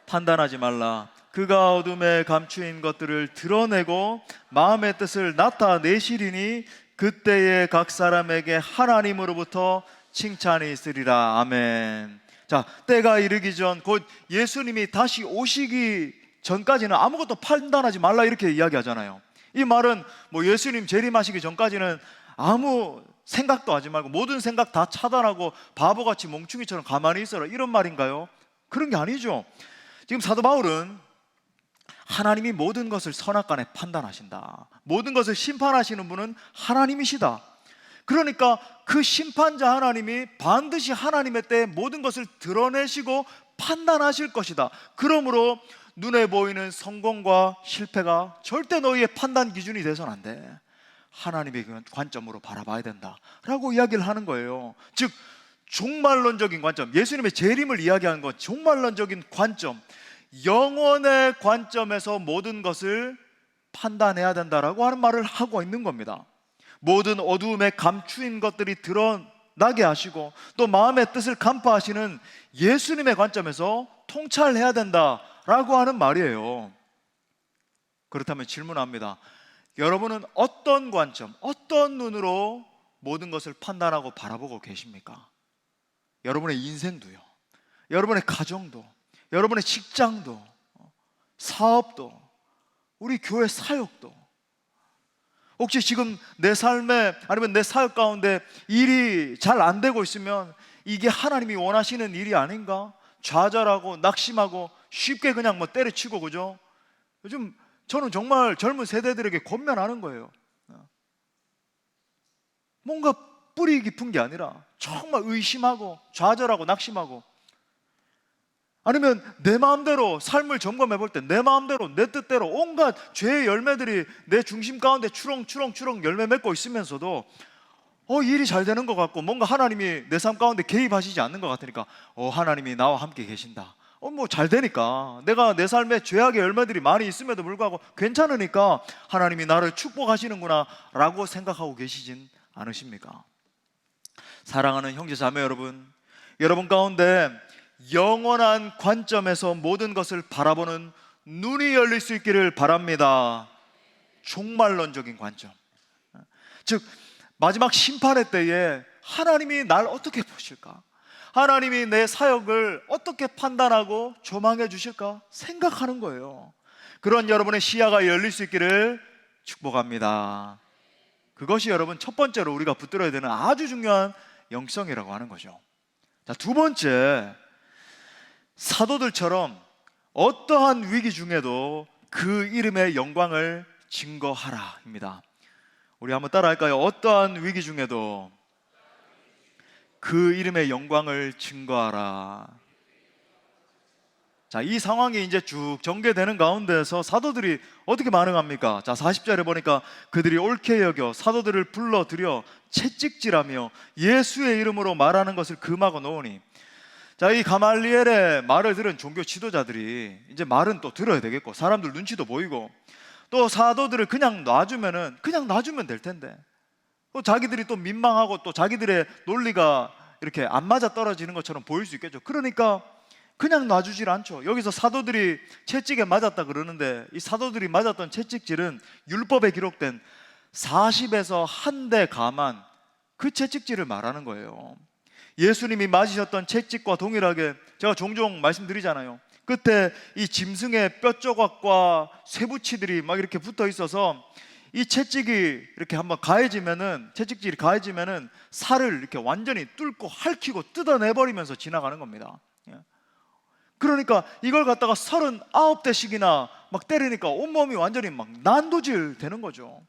판단하지 말라. 그가 어둠에 감추인 것들을 드러내고 마음의 뜻을 나타내시리니 그때에 각 사람에게 하나님으로부터 칭찬이 있으리라. 아멘. 자, 때가 이르기 전, 곧 예수님이 다시 오시기 전까지는 아무것도 판단하지 말라 이렇게 이야기하잖아요. 이 말은 뭐 예수님 재림하시기 전까지는 아무 생각도 하지 말고 모든 생각 다 차단하고 바보같이 멍충이처럼 가만히 있어라 이런 말인가요? 그런 게 아니죠. 지금 사도 바울은 하나님이 모든 것을 선악간에 판단하신다, 모든 것을 심판하시는 분은 하나님이시다. 그러니까 그 심판자 하나님이 반드시 하나님의 때에 모든 것을 드러내시고 판단하실 것이다. 그러므로 눈에 보이는 성공과 실패가 절대 너희의 판단 기준이 돼서는 안 돼. 하나님의 관점으로 바라봐야 된다라고 이야기를 하는 거예요. 즉 종말론적인 관점, 예수님의 재림을 이야기하는 건 종말론적인 관점, 영혼의 관점에서 모든 것을 판단해야 된다라고 하는 말을 하고 있는 겁니다. 모든 어두움에 감추인 것들이 드러나게 하시고 또 마음의 뜻을 간파하시는 예수님의 관점에서 통찰해야 된다라고 하는 말이에요. 그렇다면 질문합니다. 여러분은 어떤 관점, 어떤 눈으로 모든 것을 판단하고 바라보고 계십니까? 여러분의 인생도요, 여러분의 가정도, 여러분의 직장도, 사업도, 우리 교회 사역도, 혹시 지금 내 삶에 아니면 내 사역 가운데 일이 잘 안 되고 있으면 이게 하나님이 원하시는 일이 아닌가? 좌절하고 낙심하고 쉽게 그냥 뭐 때려치고, 그죠? 요즘 저는 정말 젊은 세대들에게 권면하는 거예요. 뭔가 뿌리 깊은 게 아니라 정말 의심하고 좌절하고 낙심하고, 아니면 내 마음대로 삶을 점검해 볼 때 내 마음대로 내 뜻대로 온갖 죄의 열매들이 내 중심 가운데 추렁추렁 열매 맺고 있으면서도 일이 잘 되는 것 같고 뭔가 하나님이 내 삶 가운데 개입하시지 않는 것 같으니까 하나님이 나와 함께 계신다, 뭐 잘 되니까, 내가 내 삶에 죄악의 열매들이 많이 있음에도 불구하고 괜찮으니까 하나님이 나를 축복하시는구나 라고 생각하고 계시진 않으십니까? 사랑하는 형제 자매 여러분, 여러분 가운데 영원한 관점에서 모든 것을 바라보는 눈이 열릴 수 있기를 바랍니다. 종말론적인 관점, 즉 마지막 심판의 때에 하나님이 날 어떻게 보실까? 하나님이 내 사역을 어떻게 판단하고 조망해 주실까? 생각하는 거예요. 그런 여러분의 시야가 열릴 수 있기를 축복합니다. 그것이 여러분 첫 번째로 우리가 붙들어야 되는 아주 중요한 영성이라고 하는 거죠. 자, 두 번째, 사도들처럼 어떠한 위기 중에도 그 이름의 영광을 증거하라입니다. 우리 한번 따라할까요? 어떠한 위기 중에도 그 이름의 영광을 증거하라. 자, 이 상황이 이제 쭉 전개되는 가운데서 사도들이 어떻게 반응합니까? 자, 40절에 보니까 그들이 옳게 여겨 사도들을 불러들여 채찍질하며 예수의 이름으로 말하는 것을 금하고 놓으니. 자, 이 가말리엘의 말을 들은 종교 지도자들이 이제 말은 또 들어야 되겠고, 사람들 눈치도 보이고, 또 사도들을 그냥 놔주면 될 텐데, 또 자기들이 또 민망하고 또 자기들의 논리가 이렇게 안 맞아 떨어지는 것처럼 보일 수 있겠죠. 그러니까 그냥 놔주질 않죠. 여기서 사도들이 채찍에 맞았다 그러는데, 이 사도들이 맞았던 채찍질은 율법에 기록된 40에서 1대 가만, 그 채찍질을 말하는 거예요. 예수님이 맞으셨던 채찍과 동일하게, 제가 종종 말씀드리잖아요. 끝에 이 짐승의 뼈 조각과 쇠붙이들이 막 이렇게 붙어 있어서 이 채찍이 이렇게 한번 채찍질이 가해지면은 살을 이렇게 완전히 뚫고 핥히고 뜯어내버리면서 지나가는 겁니다. 그러니까 이걸 갖다가 39대씩이나 막 때리니까 온몸이 완전히 막 난도질 되는 거죠.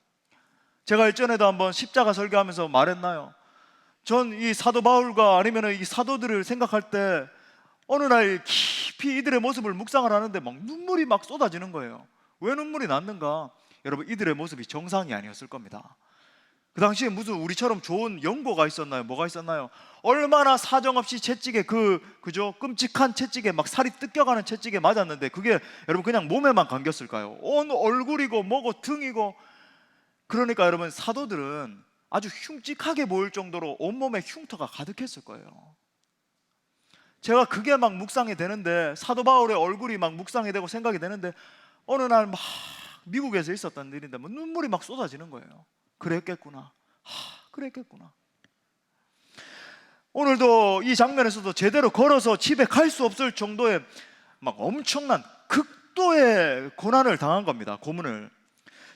제가 일전에도 한번 십자가 설교하면서 말했나요? 전 이 사도 바울과 아니면 이 사도들을 생각할 때 어느 날 깊이 이들의 모습을 묵상을 하는데 막 눈물이 막 쏟아지는 거예요. 왜 눈물이 났는가? 여러분, 이들의 모습이 정상이 아니었을 겁니다. 그 당시에 무슨 우리처럼 좋은 연고가 있었나요? 뭐가 있었나요? 얼마나 사정없이 채찍에 그죠? 끔찍한 채찍에 막 살이 뜯겨가는 채찍에 맞았는데 그게 여러분 그냥 몸에만 감겼을까요? 온 얼굴이고 뭐고 등이고. 그러니까 여러분, 사도들은 아주 흉측하게 보일 정도로 온몸에 흉터가 가득했을 거예요. 제가 그게 막 묵상이 되는데, 사도 바울의 얼굴이 막 묵상이 되고 생각이 되는데, 어느 날 막 미국에서 있었던 일인데 뭐 눈물이 막 쏟아지는 거예요. 그랬겠구나. 그랬겠구나. 오늘도 이 장면에서도 제대로 걸어서 집에 갈 수 없을 정도의 막 엄청난 극도의 고난을 당한 겁니다. 고문을.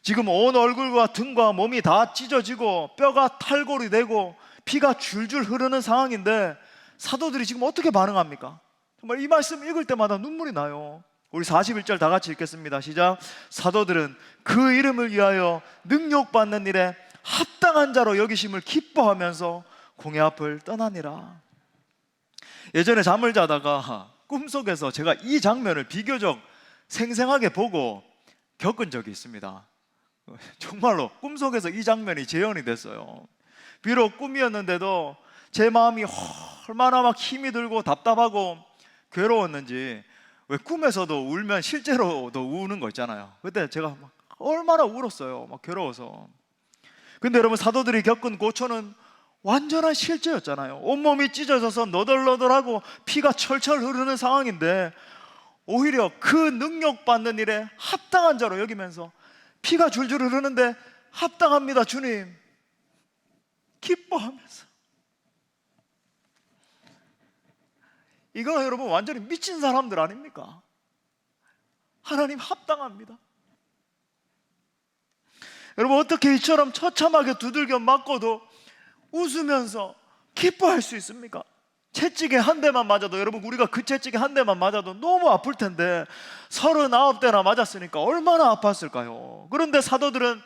지금 온 얼굴과 등과 몸이 다 찢어지고 뼈가 탈골이 되고 피가 줄줄 흐르는 상황인데, 사도들이 지금 어떻게 반응합니까? 정말 이 말씀 읽을 때마다 눈물이 나요. 우리 41절 다 같이 읽겠습니다. 시작. 사도들은 그 이름을 위하여 능욕받는 일에 합당한 자로 여기심을 기뻐하면서 공회 앞을 떠나니라. 예전에 잠을 자다가 꿈속에서 제가 이 장면을 비교적 생생하게 보고 겪은 적이 있습니다. 정말로 꿈속에서 이 장면이 재현이 됐어요. 비록 꿈이었는데도 제 마음이 얼마나 막 힘이 들고 답답하고 괴로웠는지, 왜 꿈에서도 울면 실제로도 우는 거 있잖아요. 그때 제가 막 얼마나 울었어요. 막 괴로워서. 근데 여러분, 사도들이 겪은 고초는 완전한 실제였잖아요. 온몸이 찢어져서 너덜너덜하고 피가 철철 흐르는 상황인데, 오히려 그 능력받는 일에 합당한 자로 여기면서 피가 줄줄 흐르는데 합당합니다 주님, 기뻐하면서. 이거 여러분 완전히 미친 사람들 아닙니까? 하나님 합당합니다. 여러분, 어떻게 이처럼 처참하게 두들겨 맞고도 웃으면서 기뻐할 수 있습니까? 채찍에 한 대만 맞아도, 여러분 우리가 그 채찍에 한 대만 맞아도 너무 아플 텐데 39대나 맞았으니까 얼마나 아팠을까요? 그런데 사도들은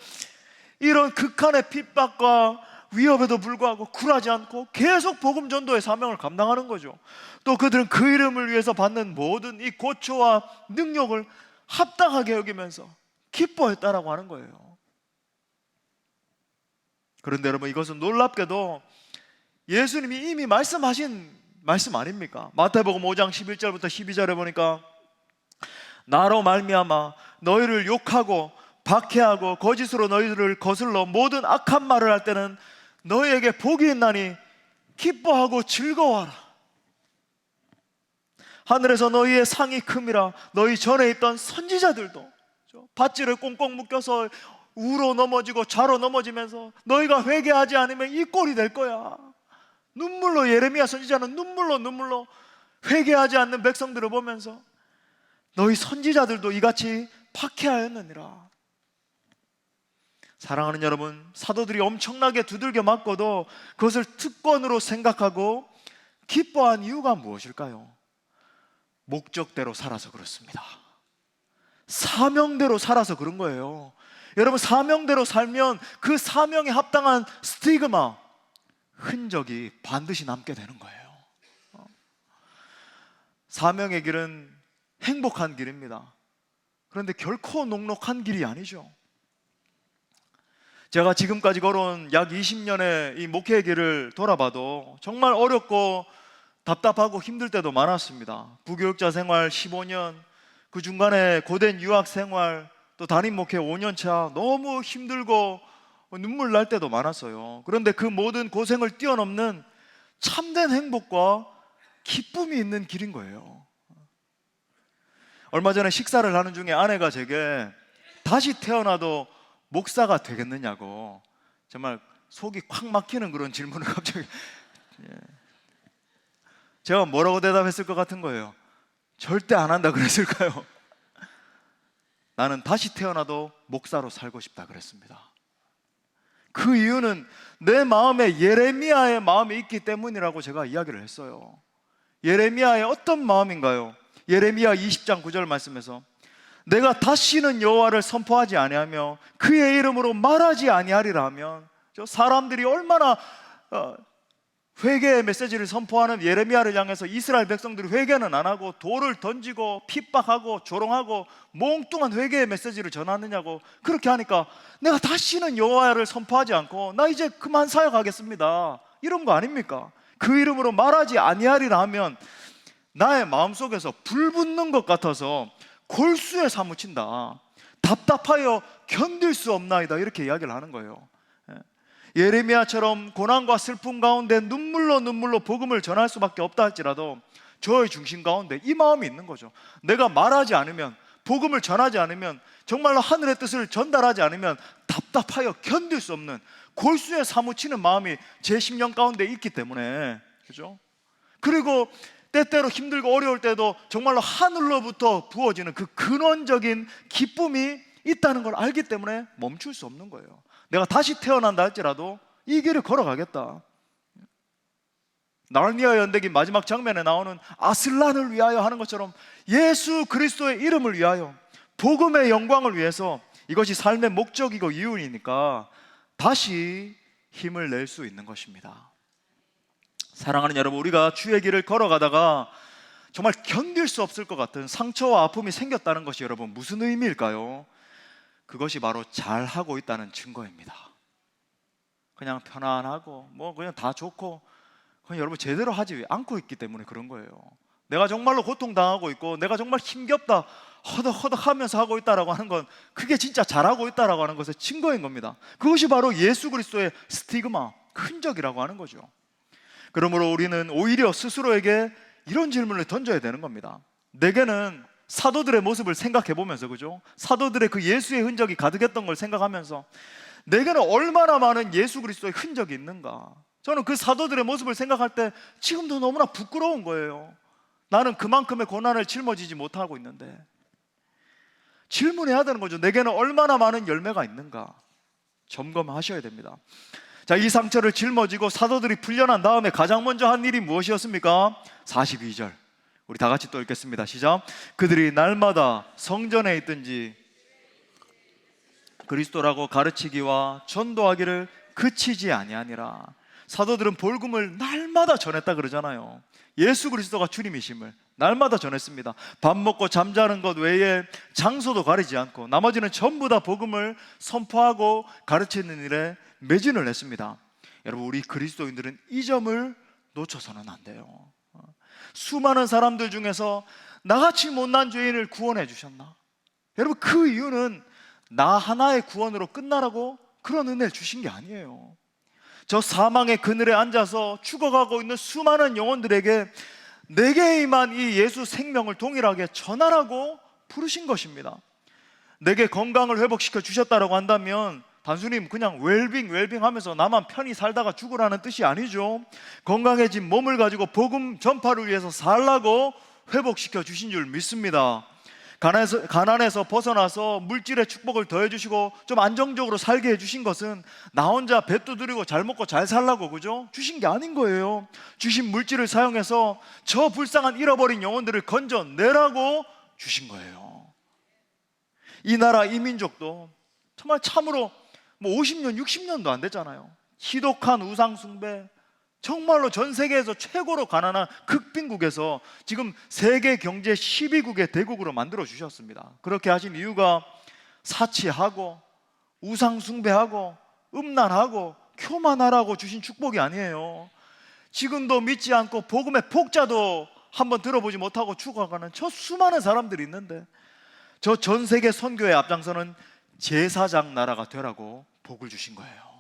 이런 극한의 핍박과 위협에도 불구하고 굴하지 않고 계속 복음 전도의 사명을 감당하는 거죠. 또 그들은 그 이름을 위해서 받는 모든 이 고초와 능력을 합당하게 여기면서 기뻐했다라고 하는 거예요. 그런데 여러분, 이것은 놀랍게도 예수님이 이미 말씀하신 말씀 아닙니까? 마태복음 5장 11절부터 12절에 보니까 나로 말미암아 너희를 욕하고 박해하고 거짓으로 너희를 거슬러 모든 악한 말을 할 때는 너희에게 복이 있나니 기뻐하고 즐거워하라. 하늘에서 너희의 상이 큼이라. 너희 전에 있던 선지자들도 밧줄을 꽁꽁 묶여서 우로 넘어지고 좌로 넘어지면서 너희가 회개하지 않으면 이 꼴이 될 거야. 눈물로, 예레미야 선지자는 눈물로 회개하지 않는 백성들을 보면서 너희 선지자들도 이같이 박해하였느니라. 사랑하는 여러분, 사도들이 엄청나게 두들겨 맞고도 그것을 특권으로 생각하고 기뻐한 이유가 무엇일까요? 목적대로 살아서 그렇습니다. 사명대로 살아서 그런 거예요. 여러분, 사명대로 살면 그 사명에 합당한 스티그마, 흔적이 반드시 남게 되는 거예요. 사명의 길은 행복한 길입니다. 그런데 결코 녹록한 길이 아니죠. 제가 지금까지 걸어온 약 20년의 이 목회의 길을 돌아봐도 정말 어렵고 답답하고 힘들 때도 많았습니다. 부교육자 생활 15년, 그 중간에 고된 유학 생활, 또 담임 목회 5년 차, 너무 힘들고 눈물 날 때도 많았어요. 그런데 그 모든 고생을 뛰어넘는 참된 행복과 기쁨이 있는 길인 거예요. 얼마 전에 식사를 하는 중에 아내가 제게 다시 태어나도 목사가 되겠느냐고 정말 속이 콱 막히는 그런 질문을 갑자기, 제가 뭐라고 대답했을 것 같은 거예요? 절대 안 한다 그랬을까요? 나는 다시 태어나도 목사로 살고 싶다 그랬습니다. 그 이유는 내 마음에 예레미야의 마음이 있기 때문이라고 제가 이야기를 했어요. 예레미야의 어떤 마음인가요? 예레미야 20장 9절 말씀에서 내가 다시는 여호와를 선포하지 아니하며 그의 이름으로 말하지 아니하리라 하면, 저 사람들이 얼마나 회개의 메시지를 선포하는 예레미야를 향해서 이스라엘 백성들이 회개는 안 하고 돌을 던지고 핍박하고 조롱하고 몽뚱한 회개의 메시지를 전하느냐고. 그렇게 하니까 내가 다시는 여호와를 선포하지 않고 나 이제 그만 사역하겠습니다, 이런 거 아닙니까? 그 이름으로 말하지 아니하리라 하면 나의 마음속에서 불 붙는 것 같아서 골수에 사무친다, 답답하여 견딜 수 없나이다, 이렇게 이야기를 하는 거예요. 예레미야처럼 고난과 슬픔 가운데 눈물로 복음을 전할 수밖에 없다 할지라도 저의 중심 가운데 이 마음이 있는 거죠. 내가 말하지 않으면, 복음을 전하지 않으면, 정말로 하늘의 뜻을 전달하지 않으면 답답하여 견딜 수 없는 골수에 사무치는 마음이 제 심령 가운데 있기 때문에, 그죠? 그리고 때때로 힘들고 어려울 때도 정말로 하늘로부터 부어지는 그 근원적인 기쁨이 있다는 걸 알기 때문에 멈출 수 없는 거예요. 내가 다시 태어난다 할지라도 이 길을 걸어가겠다. 나르니아 연대기 마지막 장면에 나오는 아슬란을 위하여 하는 것처럼 예수 그리스도의 이름을 위하여, 복음의 영광을 위해서, 이것이 삶의 목적이고 이유이니까 다시 힘을 낼 수 있는 것입니다. 사랑하는 여러분, 우리가 주의 길을 걸어가다가 정말 견딜 수 없을 것 같은 상처와 아픔이 생겼다는 것이 여러분 무슨 의미일까요? 그것이 바로 잘하고 있다는 증거입니다. 그냥 편안하고 그냥 다 좋고 그냥 여러분 제대로 하지 않고 있기 때문에 그런 거예요. 내가 정말로 고통당하고 있고 내가 정말 힘겹다 허덕허덕하면서 하고 있다라고 하는 건 그게 진짜 잘하고 있다라고 하는 것의 증거인 겁니다. 그것이 바로 예수 그리스도의 스티그마, 흔적이라고 하는 거죠. 그러므로 우리는 오히려 스스로에게 이런 질문을 던져야 되는 겁니다. 내게는 사도들의 모습을 생각해 보면서, 그죠? 사도들의 그 예수의 흔적이 가득했던 걸 생각하면서 내게는 얼마나 많은 예수 그리스도의 흔적이 있는가. 저는 그 사도들의 모습을 생각할 때 지금도 너무나 부끄러운 거예요. 나는 그만큼의 고난을 짊어지지 못하고 있는데 질문해야 되는 거죠. 내게는 얼마나 많은 열매가 있는가 점검하셔야 됩니다. 자, 이 상처를 짊어지고 사도들이 풀려난 다음에 가장 먼저 한 일이 무엇이었습니까? 42절 우리 다 같이 또 읽겠습니다. 시작. 그들이 날마다 성전에 있든지 그리스도라고 가르치기와 전도하기를 그치지 아니하니라. 사도들은 복음을 날마다 전했다 그러잖아요. 예수 그리스도가 주님이심을 날마다 전했습니다. 밥 먹고 잠자는 것 외에 장소도 가리지 않고 나머지는 전부 다 복음을 선포하고 가르치는 일에 매진을 했습니다. 여러분, 우리 그리스도인들은 이 점을 놓쳐서는 안 돼요. 수많은 사람들 중에서 나같이 못난 죄인을 구원해 주셨나? 여러분, 그 이유는 나 하나의 구원으로 끝나라고 그런 은혜를 주신 게 아니에요. 저 사망의 그늘에 앉아서 죽어가고 있는 수많은 영혼들에게 내게 임한 이 예수 생명을 동일하게 전하라고 부르신 것입니다. 내게 건강을 회복시켜 주셨다라고 한다면 단순히 그냥 웰빙 하면서 나만 편히 살다가 죽으라는 뜻이 아니죠. 건강해진 몸을 가지고 복음 전파를 위해서 살라고 회복시켜 주신 줄 믿습니다. 가난에서 벗어나서 물질의 축복을 더해주시고 좀 안정적으로 살게 해주신 것은 나 혼자 배 두드리고 잘 먹고 잘 살라고, 그죠? 주신 게 아닌 거예요. 주신 물질을 사용해서 저 불쌍한 잃어버린 영혼들을 건져내라고 주신 거예요. 이 나라 이 민족도 정말 참으로 50년 60년도 안 됐잖아요. 지독한 우상 숭배, 정말로 전 세계에서 최고로 가난한 극빈국에서 지금 세계 경제 12국의 대국으로 만들어 주셨습니다. 그렇게 하신 이유가 사치하고 우상 숭배하고 음란하고 교만하라고 주신 축복이 아니에요. 지금도 믿지 않고 복음의 폭자도 한번 들어보지 못하고 죽어가는 저 수많은 사람들이 있는데, 저 전 세계 선교의 앞장서는 제사장 나라가 되라고 복을 주신 거예요.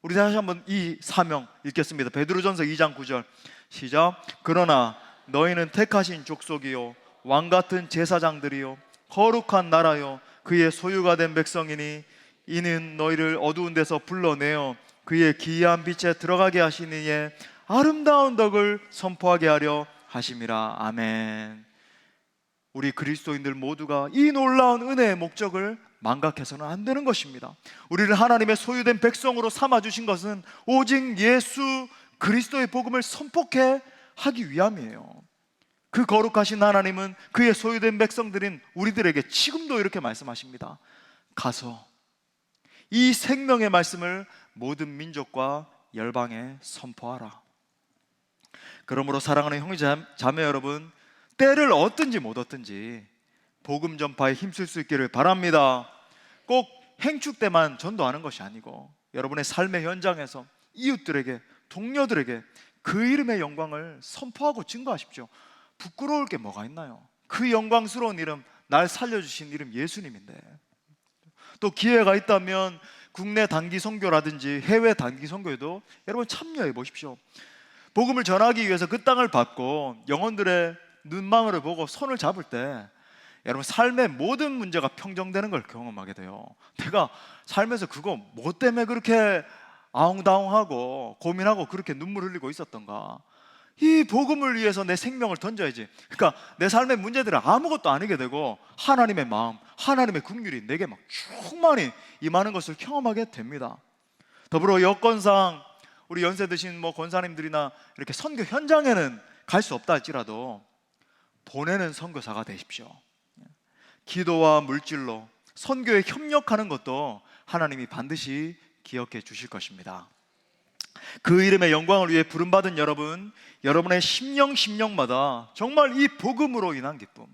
우리 다시 한번 이 사명 읽겠습니다. 베드로전서 2장 9절 시작. 그러나 너희는 택하신 족속이요 왕같은 제사장들이요 거룩한 나라요 그의 소유가 된 백성이니 이는 너희를 어두운 데서 불러내어 그의 기이한 빛에 들어가게 하시니에 아름다운 덕을 선포하게 하려 하심이라. 아멘. 우리 그리스도인들 모두가 이 놀라운 은혜의 목적을 망각해서는 안 되는 것입니다. 우리를 하나님의 소유된 백성으로 삼아주신 것은 오직 예수 그리스도의 복음을 선포케 하기 위함이에요. 그 거룩하신 하나님은 그의 소유된 백성들인 우리들에게 지금도 이렇게 말씀하십니다. 가서 이 생명의 말씀을 모든 민족과 열방에 선포하라. 그러므로 사랑하는 형제 자매 여러분, 때를 얻든지 못 얻든지 복음 전파에 힘쓸 수 있기를 바랍니다. 꼭 행축 때만 전도하는 것이 아니고 여러분의 삶의 현장에서 이웃들에게, 동료들에게 그 이름의 영광을 선포하고 증거하십시오. 부끄러울 게 뭐가 있나요? 그 영광스러운 이름, 날 살려주신 이름 예수님인데. 또 기회가 있다면 국내 단기 선교라든지 해외 단기 선교에도 여러분 참여해 보십시오. 복음을 전하기 위해서 그 땅을 밟고 영혼들의 눈망울을 보고 손을 잡을 때 여러분 삶의 모든 문제가 평정되는 걸 경험하게 돼요. 내가 살면서 그거 뭐 때문에 그렇게 아웅다웅하고 고민하고 그렇게 눈물 흘리고 있었던가. 이 복음을 위해서 내 생명을 던져야지. 그러니까 내 삶의 문제들은 아무것도 아니게 되고 하나님의 마음, 하나님의 긍휼이 내게 막 충만히 임하는 것을 경험하게 됩니다. 더불어 여건상 우리 연세 드신 권사님들이나 이렇게 선교 현장에는 갈 수 없다 할지라도 보내는 선교사가 되십시오. 기도와 물질로 선교에 협력하는 것도 하나님이 반드시 기억해 주실 것입니다. 그 이름의 영광을 위해 부름받은 여러분, 여러분의 심령마다 정말 이 복음으로 인한 기쁨,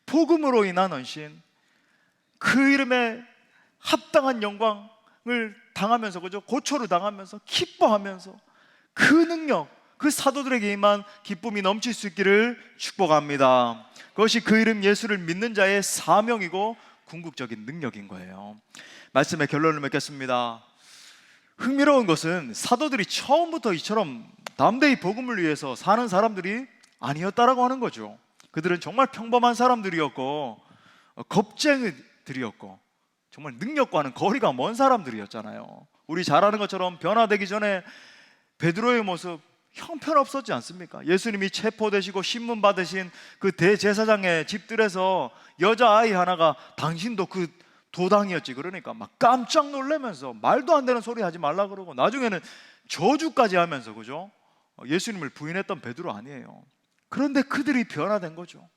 복음으로 인한 헌신, 그 이름에 합당한 영광을 당하면서, 그죠? 고초를 당하면서 기뻐하면서 그 능력, 그 사도들에게 임한 기쁨이 넘칠 수 있기를 축복합니다. 그것이 그 이름 예수를 믿는 자의 사명이고 궁극적인 능력인 거예요. 말씀의 결론을 맺겠습니다. 흥미로운 것은 사도들이 처음부터 이처럼 담대히 복음을 위해서 사는 사람들이 아니었다라고 하는 거죠. 그들은 정말 평범한 사람들이었고 겁쟁이들이었고 정말 능력과는 거리가 먼 사람들이었잖아요. 우리 잘 아는 것처럼 변화되기 전에 베드로의 모습 형편없었지 않습니까? 예수님이 체포되시고 신문 받으신 그 대제사장의 집들에서 여자아이 하나가 당신도 그 도당이었지 그러니까 막 깜짝 놀라면서 말도 안 되는 소리 하지 말라 그러고 나중에는 저주까지 하면서, 그죠? 예수님을 부인했던 베드로 아니에요. 그런데 그들이 변화된 거죠.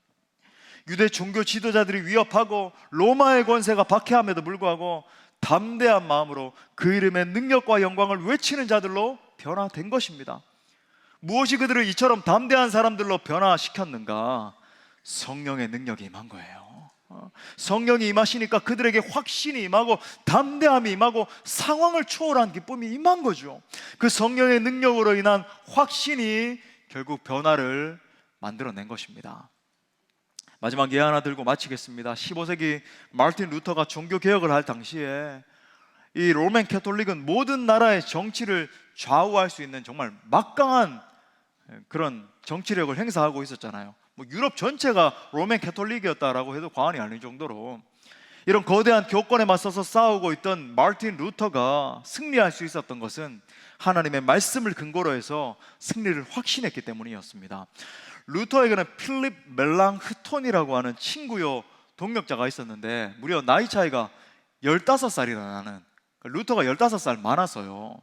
유대 종교 지도자들이 위협하고 로마의 권세가 박해함에도 불구하고 담대한 마음으로 그 이름의 능력과 영광을 외치는 자들로 변화된 것입니다. 무엇이 그들을 이처럼 담대한 사람들로 변화시켰는가? 성령의 능력이 임한 거예요. 성령이 임하시니까 그들에게 확신이 임하고 담대함이 임하고 상황을 초월한 기쁨이 임한 거죠. 그 성령의 능력으로 인한 확신이 결국 변화를 만들어낸 것입니다. 마지막 예 하나 들고 마치겠습니다. 15세기 마르틴 루터가 종교개혁을 할 당시에 이 로맨 캐톨릭은 모든 나라의 정치를 좌우할 수 있는 정말 막강한 그런 정치력을 행사하고 있었잖아요. 유럽 전체가 로맨 캐톨릭이었다라고 해도 과언이 아닐 정도로 이런 거대한 교권에 맞서서 싸우고 있던 마르틴 루터가 승리할 수 있었던 것은 하나님의 말씀을 근거로 해서 승리를 확신했기 때문이었습니다. 루터에게는 필립 멜랑흐톤이라고 하는 친구요 동력자가 있었는데 무려 나이 차이가 15살이나 나는, 루터가 15살 많아서요.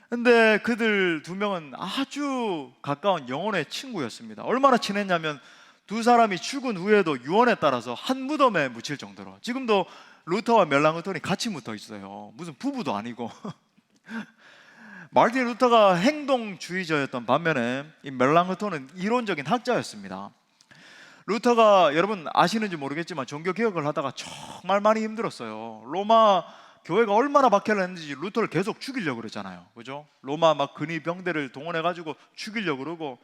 근데 그들 두 명은 아주 가까운 영혼의 친구였습니다. 얼마나 친했냐면 두 사람이 죽은 후에도 유언에 따라서 한 무덤에 묻힐 정도로. 지금도 루터와 멜랑흐톤이 같이 묻어 있어요. 무슨 부부도 아니고 마르틴 루터가 행동주의자였던 반면에 이 멜랑흐톤은 이론적인 학자였습니다. 루터가 여러분 아시는지 모르겠지만 종교개혁을 하다가 정말 많이 힘들었어요. 로마 교회가 얼마나 박해를 했는지 루터를 계속 죽이려고 그랬잖아요. 그죠? 로마 막 근위 병대를 동원해가지고 죽이려고 그러고,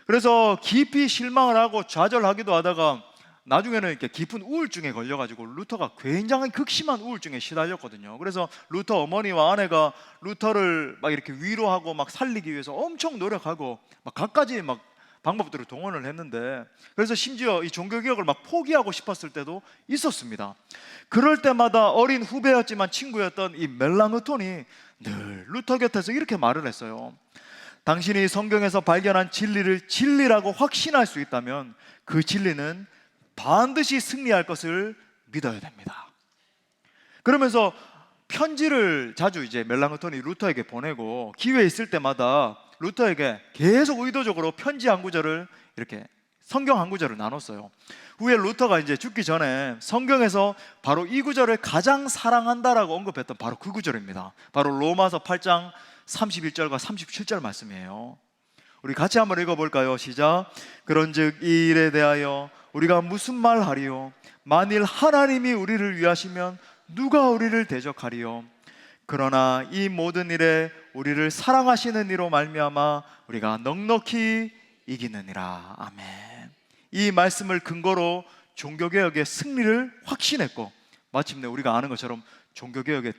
그래서 깊이 실망을 하고 좌절하기도 하다가 나중에는 이렇게 깊은 우울증에 걸려가지고 루터가 굉장히 극심한 우울증에 시달렸거든요. 그래서 루터 어머니와 아내가 루터를 막 이렇게 위로하고 막 살리기 위해서 엄청 노력하고 막 갖가지 막 방법들을 동원을 했는데, 그래서 심지어 이 종교개혁을 막 포기하고 싶었을 때도 있었습니다. 그럴 때마다 어린 후배였지만 친구였던 이 멜랑흐톤이 늘 루터 곁에서 이렇게 말을 했어요. 당신이 성경에서 발견한 진리를 진리라고 확신할 수 있다면 그 진리는 반드시 승리할 것을 믿어야 됩니다. 그러면서 편지를 자주 이제 멜랑흐톤이 루터에게 보내고 기회 있을 때마다 루터에게 계속 의도적으로 편지 한 구절을 이렇게 성경 한 구절을 나눴어요. 후에 루터가 이제 죽기 전에 성경에서 바로 이 구절을 가장 사랑한다라고 언급했던 바로 그 구절입니다. 바로 로마서 8장 31절과 37절 말씀이에요. 우리 같이 한번 읽어볼까요? 시작. 그런즉 이 일에 대하여 우리가 무슨 말 하리요? 만일 하나님이 우리를 위하시면 누가 우리를 대적하리요? 그러나 이 모든 일에 우리를 사랑하시는 이로 말미암아 우리가 넉넉히 이기느니라. 아멘. 이 말씀을 근거로 종교개혁의 승리를 확신했고, 마침내 우리가 아는 것처럼 종교개혁의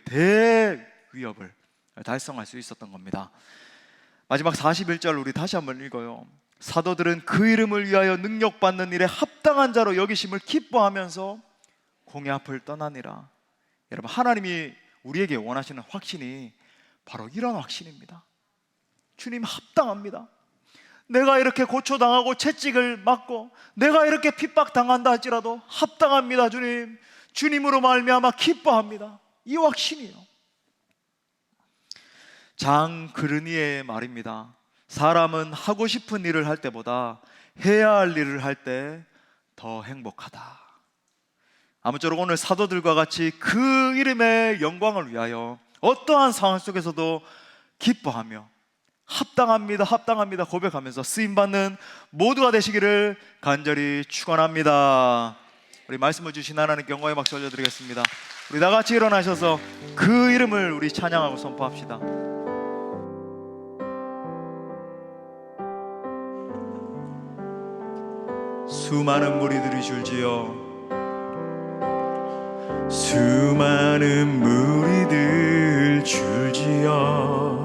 대위협을 달성할 수 있었던 겁니다. 마지막 41절 우리 다시 한번 읽어요. 사도들은 그 이름을 위하여 능력받는 일에 합당한 자로 여기심을 기뻐하면서 공의 앞을 떠나니라. 여러분, 하나님이 우리에게 원하시는 확신이 바로 이런 확신입니다. 주님 합당합니다. 내가 이렇게 고초당하고 채찍을 맞고 내가 이렇게 핍박당한다 할지라도 합당합니다. 주님, 주님으로 말미암아 기뻐합니다. 이 확신이에요. 장 그르니에의 말입니다. 사람은 하고 싶은 일을 할 때보다 해야 할 일을 할 때 더 행복하다. 아무쪼록 오늘 사도들과 같이 그 이름의 영광을 위하여 어떠한 상황 속에서도 기뻐하며 합당합니다, 합당합니다 고백하면서 쓰임받는 모두가 되시기를 간절히 축원합니다. 우리 말씀을 주신 하나님께 영광의 박수 올려드리겠습니다. 우리 다 같이 일어나셔서 그 이름을 우리 찬양하고 선포합시다. 수많은 무리들이 줄지어 수많은 무리들 줄지어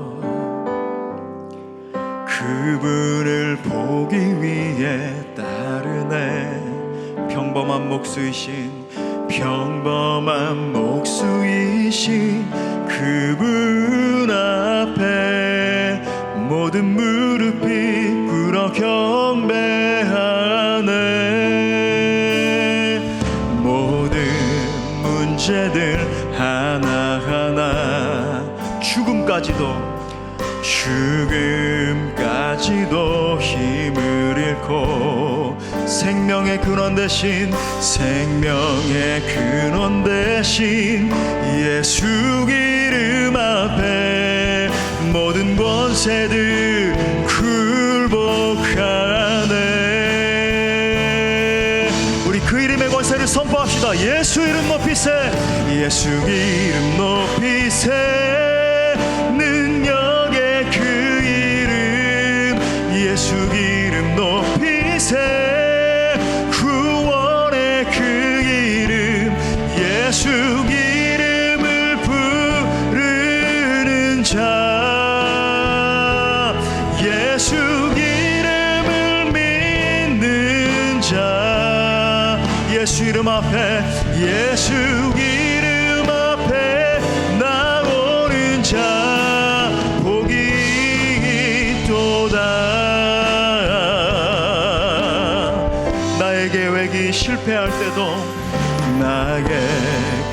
그분을 보기 위해 따르네. 평범한 목수이신 평범한 목수이신 그분 앞에 모든 무릎이 꿇어 경배하네. 모든 문제들 하나하나 죽음까지도 힘을 잃고 생명의 근원 대신 예수 이름 앞에 모든 권세들 굴복하네. 우리 그 이름의 권세를 선포합시다. 예수 이름 높이세. 예수 이름 높이세. 능력의 그 이름 예수 이름 높이세. 구원의 그 이름 예수 이름을 부르는 자 예수 이름을 믿는 자 예수 이름 앞에 예수 이름 앞에 나오는 자 복이 있도다. 나의 계획이 실패할 때도 나의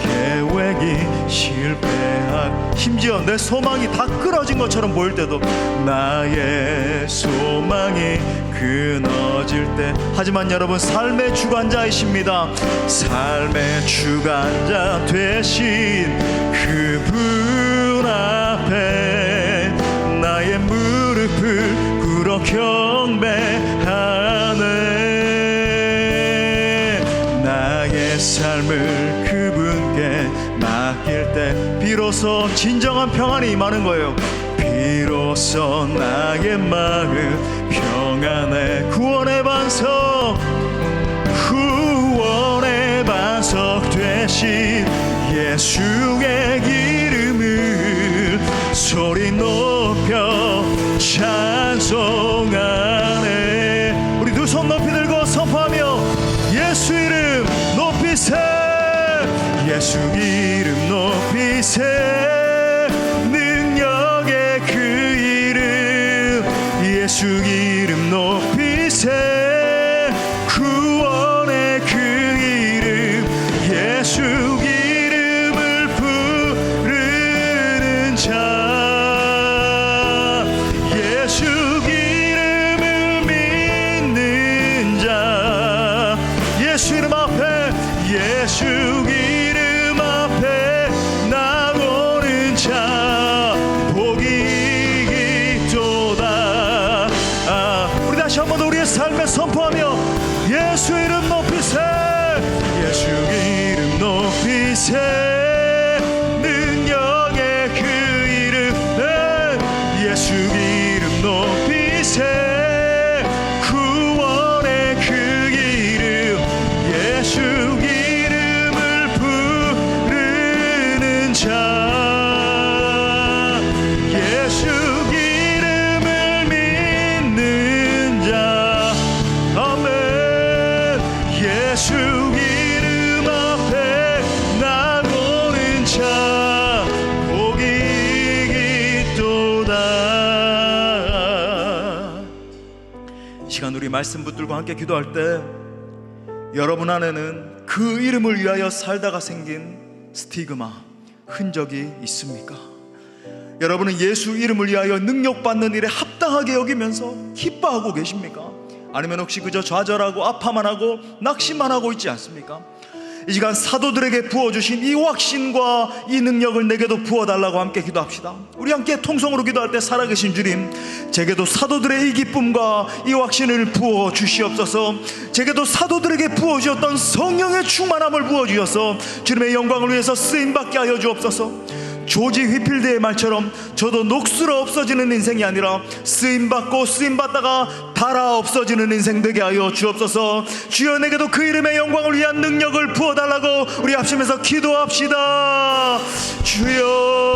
계획이 실패할 심지어 내 소망이 다 끊어진 것처럼 보일 때도 나의 소망이 끊어질 때 하지만 여러분 삶의 주관자이십니다. 삶의 주관자 되신 그분 앞에 나의 무릎을 꿇어 경배하네. 나의 삶을 그분께 맡길 때 비로소 진정한 평안이 임하는 거예요. 비로소 나의 마음 평안해. 구원의 반석, 구원의 반석 되신 예수의 이름을 소리 높여 찬송하네. 우리 두 손 높이 들고 선포하며 예수 이름 높이세. 예수 이름 높이세. 능력의 그 이름 예수 이름 높이세. 구원의 그 이름 예수 이름을 부르는 자, 예수 이름을 믿는 자, 예수 이름 앞에, 예수 이름 앞에 나오는 자 복이 있도다. 우리 다시 한번 우리의 삶에 선포하며 예수 이름 높이세. 예수 이름 높이세. 능력의 그 이름 예수 이름 높이세. 구원의 그 이름 예수 이름을 부르는 자, 예수 이름을 믿는 자. 아멘. 예수 이름 앞에 나오는 자 복이 있도다. 이 시간 우리 말씀 붙들고 함께 기도할 때 여러분 안에는 그 이름을 위하여 살다가 생긴 스티그마, 흔적이 있습니까? 여러분은 예수 이름을 위하여 능력받는 일에 합당하게 여기면서 기뻐하고 계십니까? 아니면 혹시 그저 좌절하고 아파만 하고 낙심만 하고 있지 않습니까? 이 시간 사도들에게 부어주신 이 확신과 이 능력을 내게도 부어달라고 함께 기도합시다. 우리 함께 통성으로 기도할 때 살아계신 주님, 제게도 사도들의 이 기쁨과 이 확신을 부어주시옵소서. 제게도 사도들에게 부어주셨던 성령의 충만함을 부어주셔서 주님의 영광을 위해서 쓰임받게 하여 주옵소서. 조지 휘필드의 말처럼 저도 녹슬어 없어지는 인생이 아니라 쓰임받고 쓰임받다가 닳아 없어지는 인생 되게 하여 주옵소서. 주여, 내게도 그 이름의 영광을 위한 능력을 부어달라고 우리 합심해서 기도합시다. 주여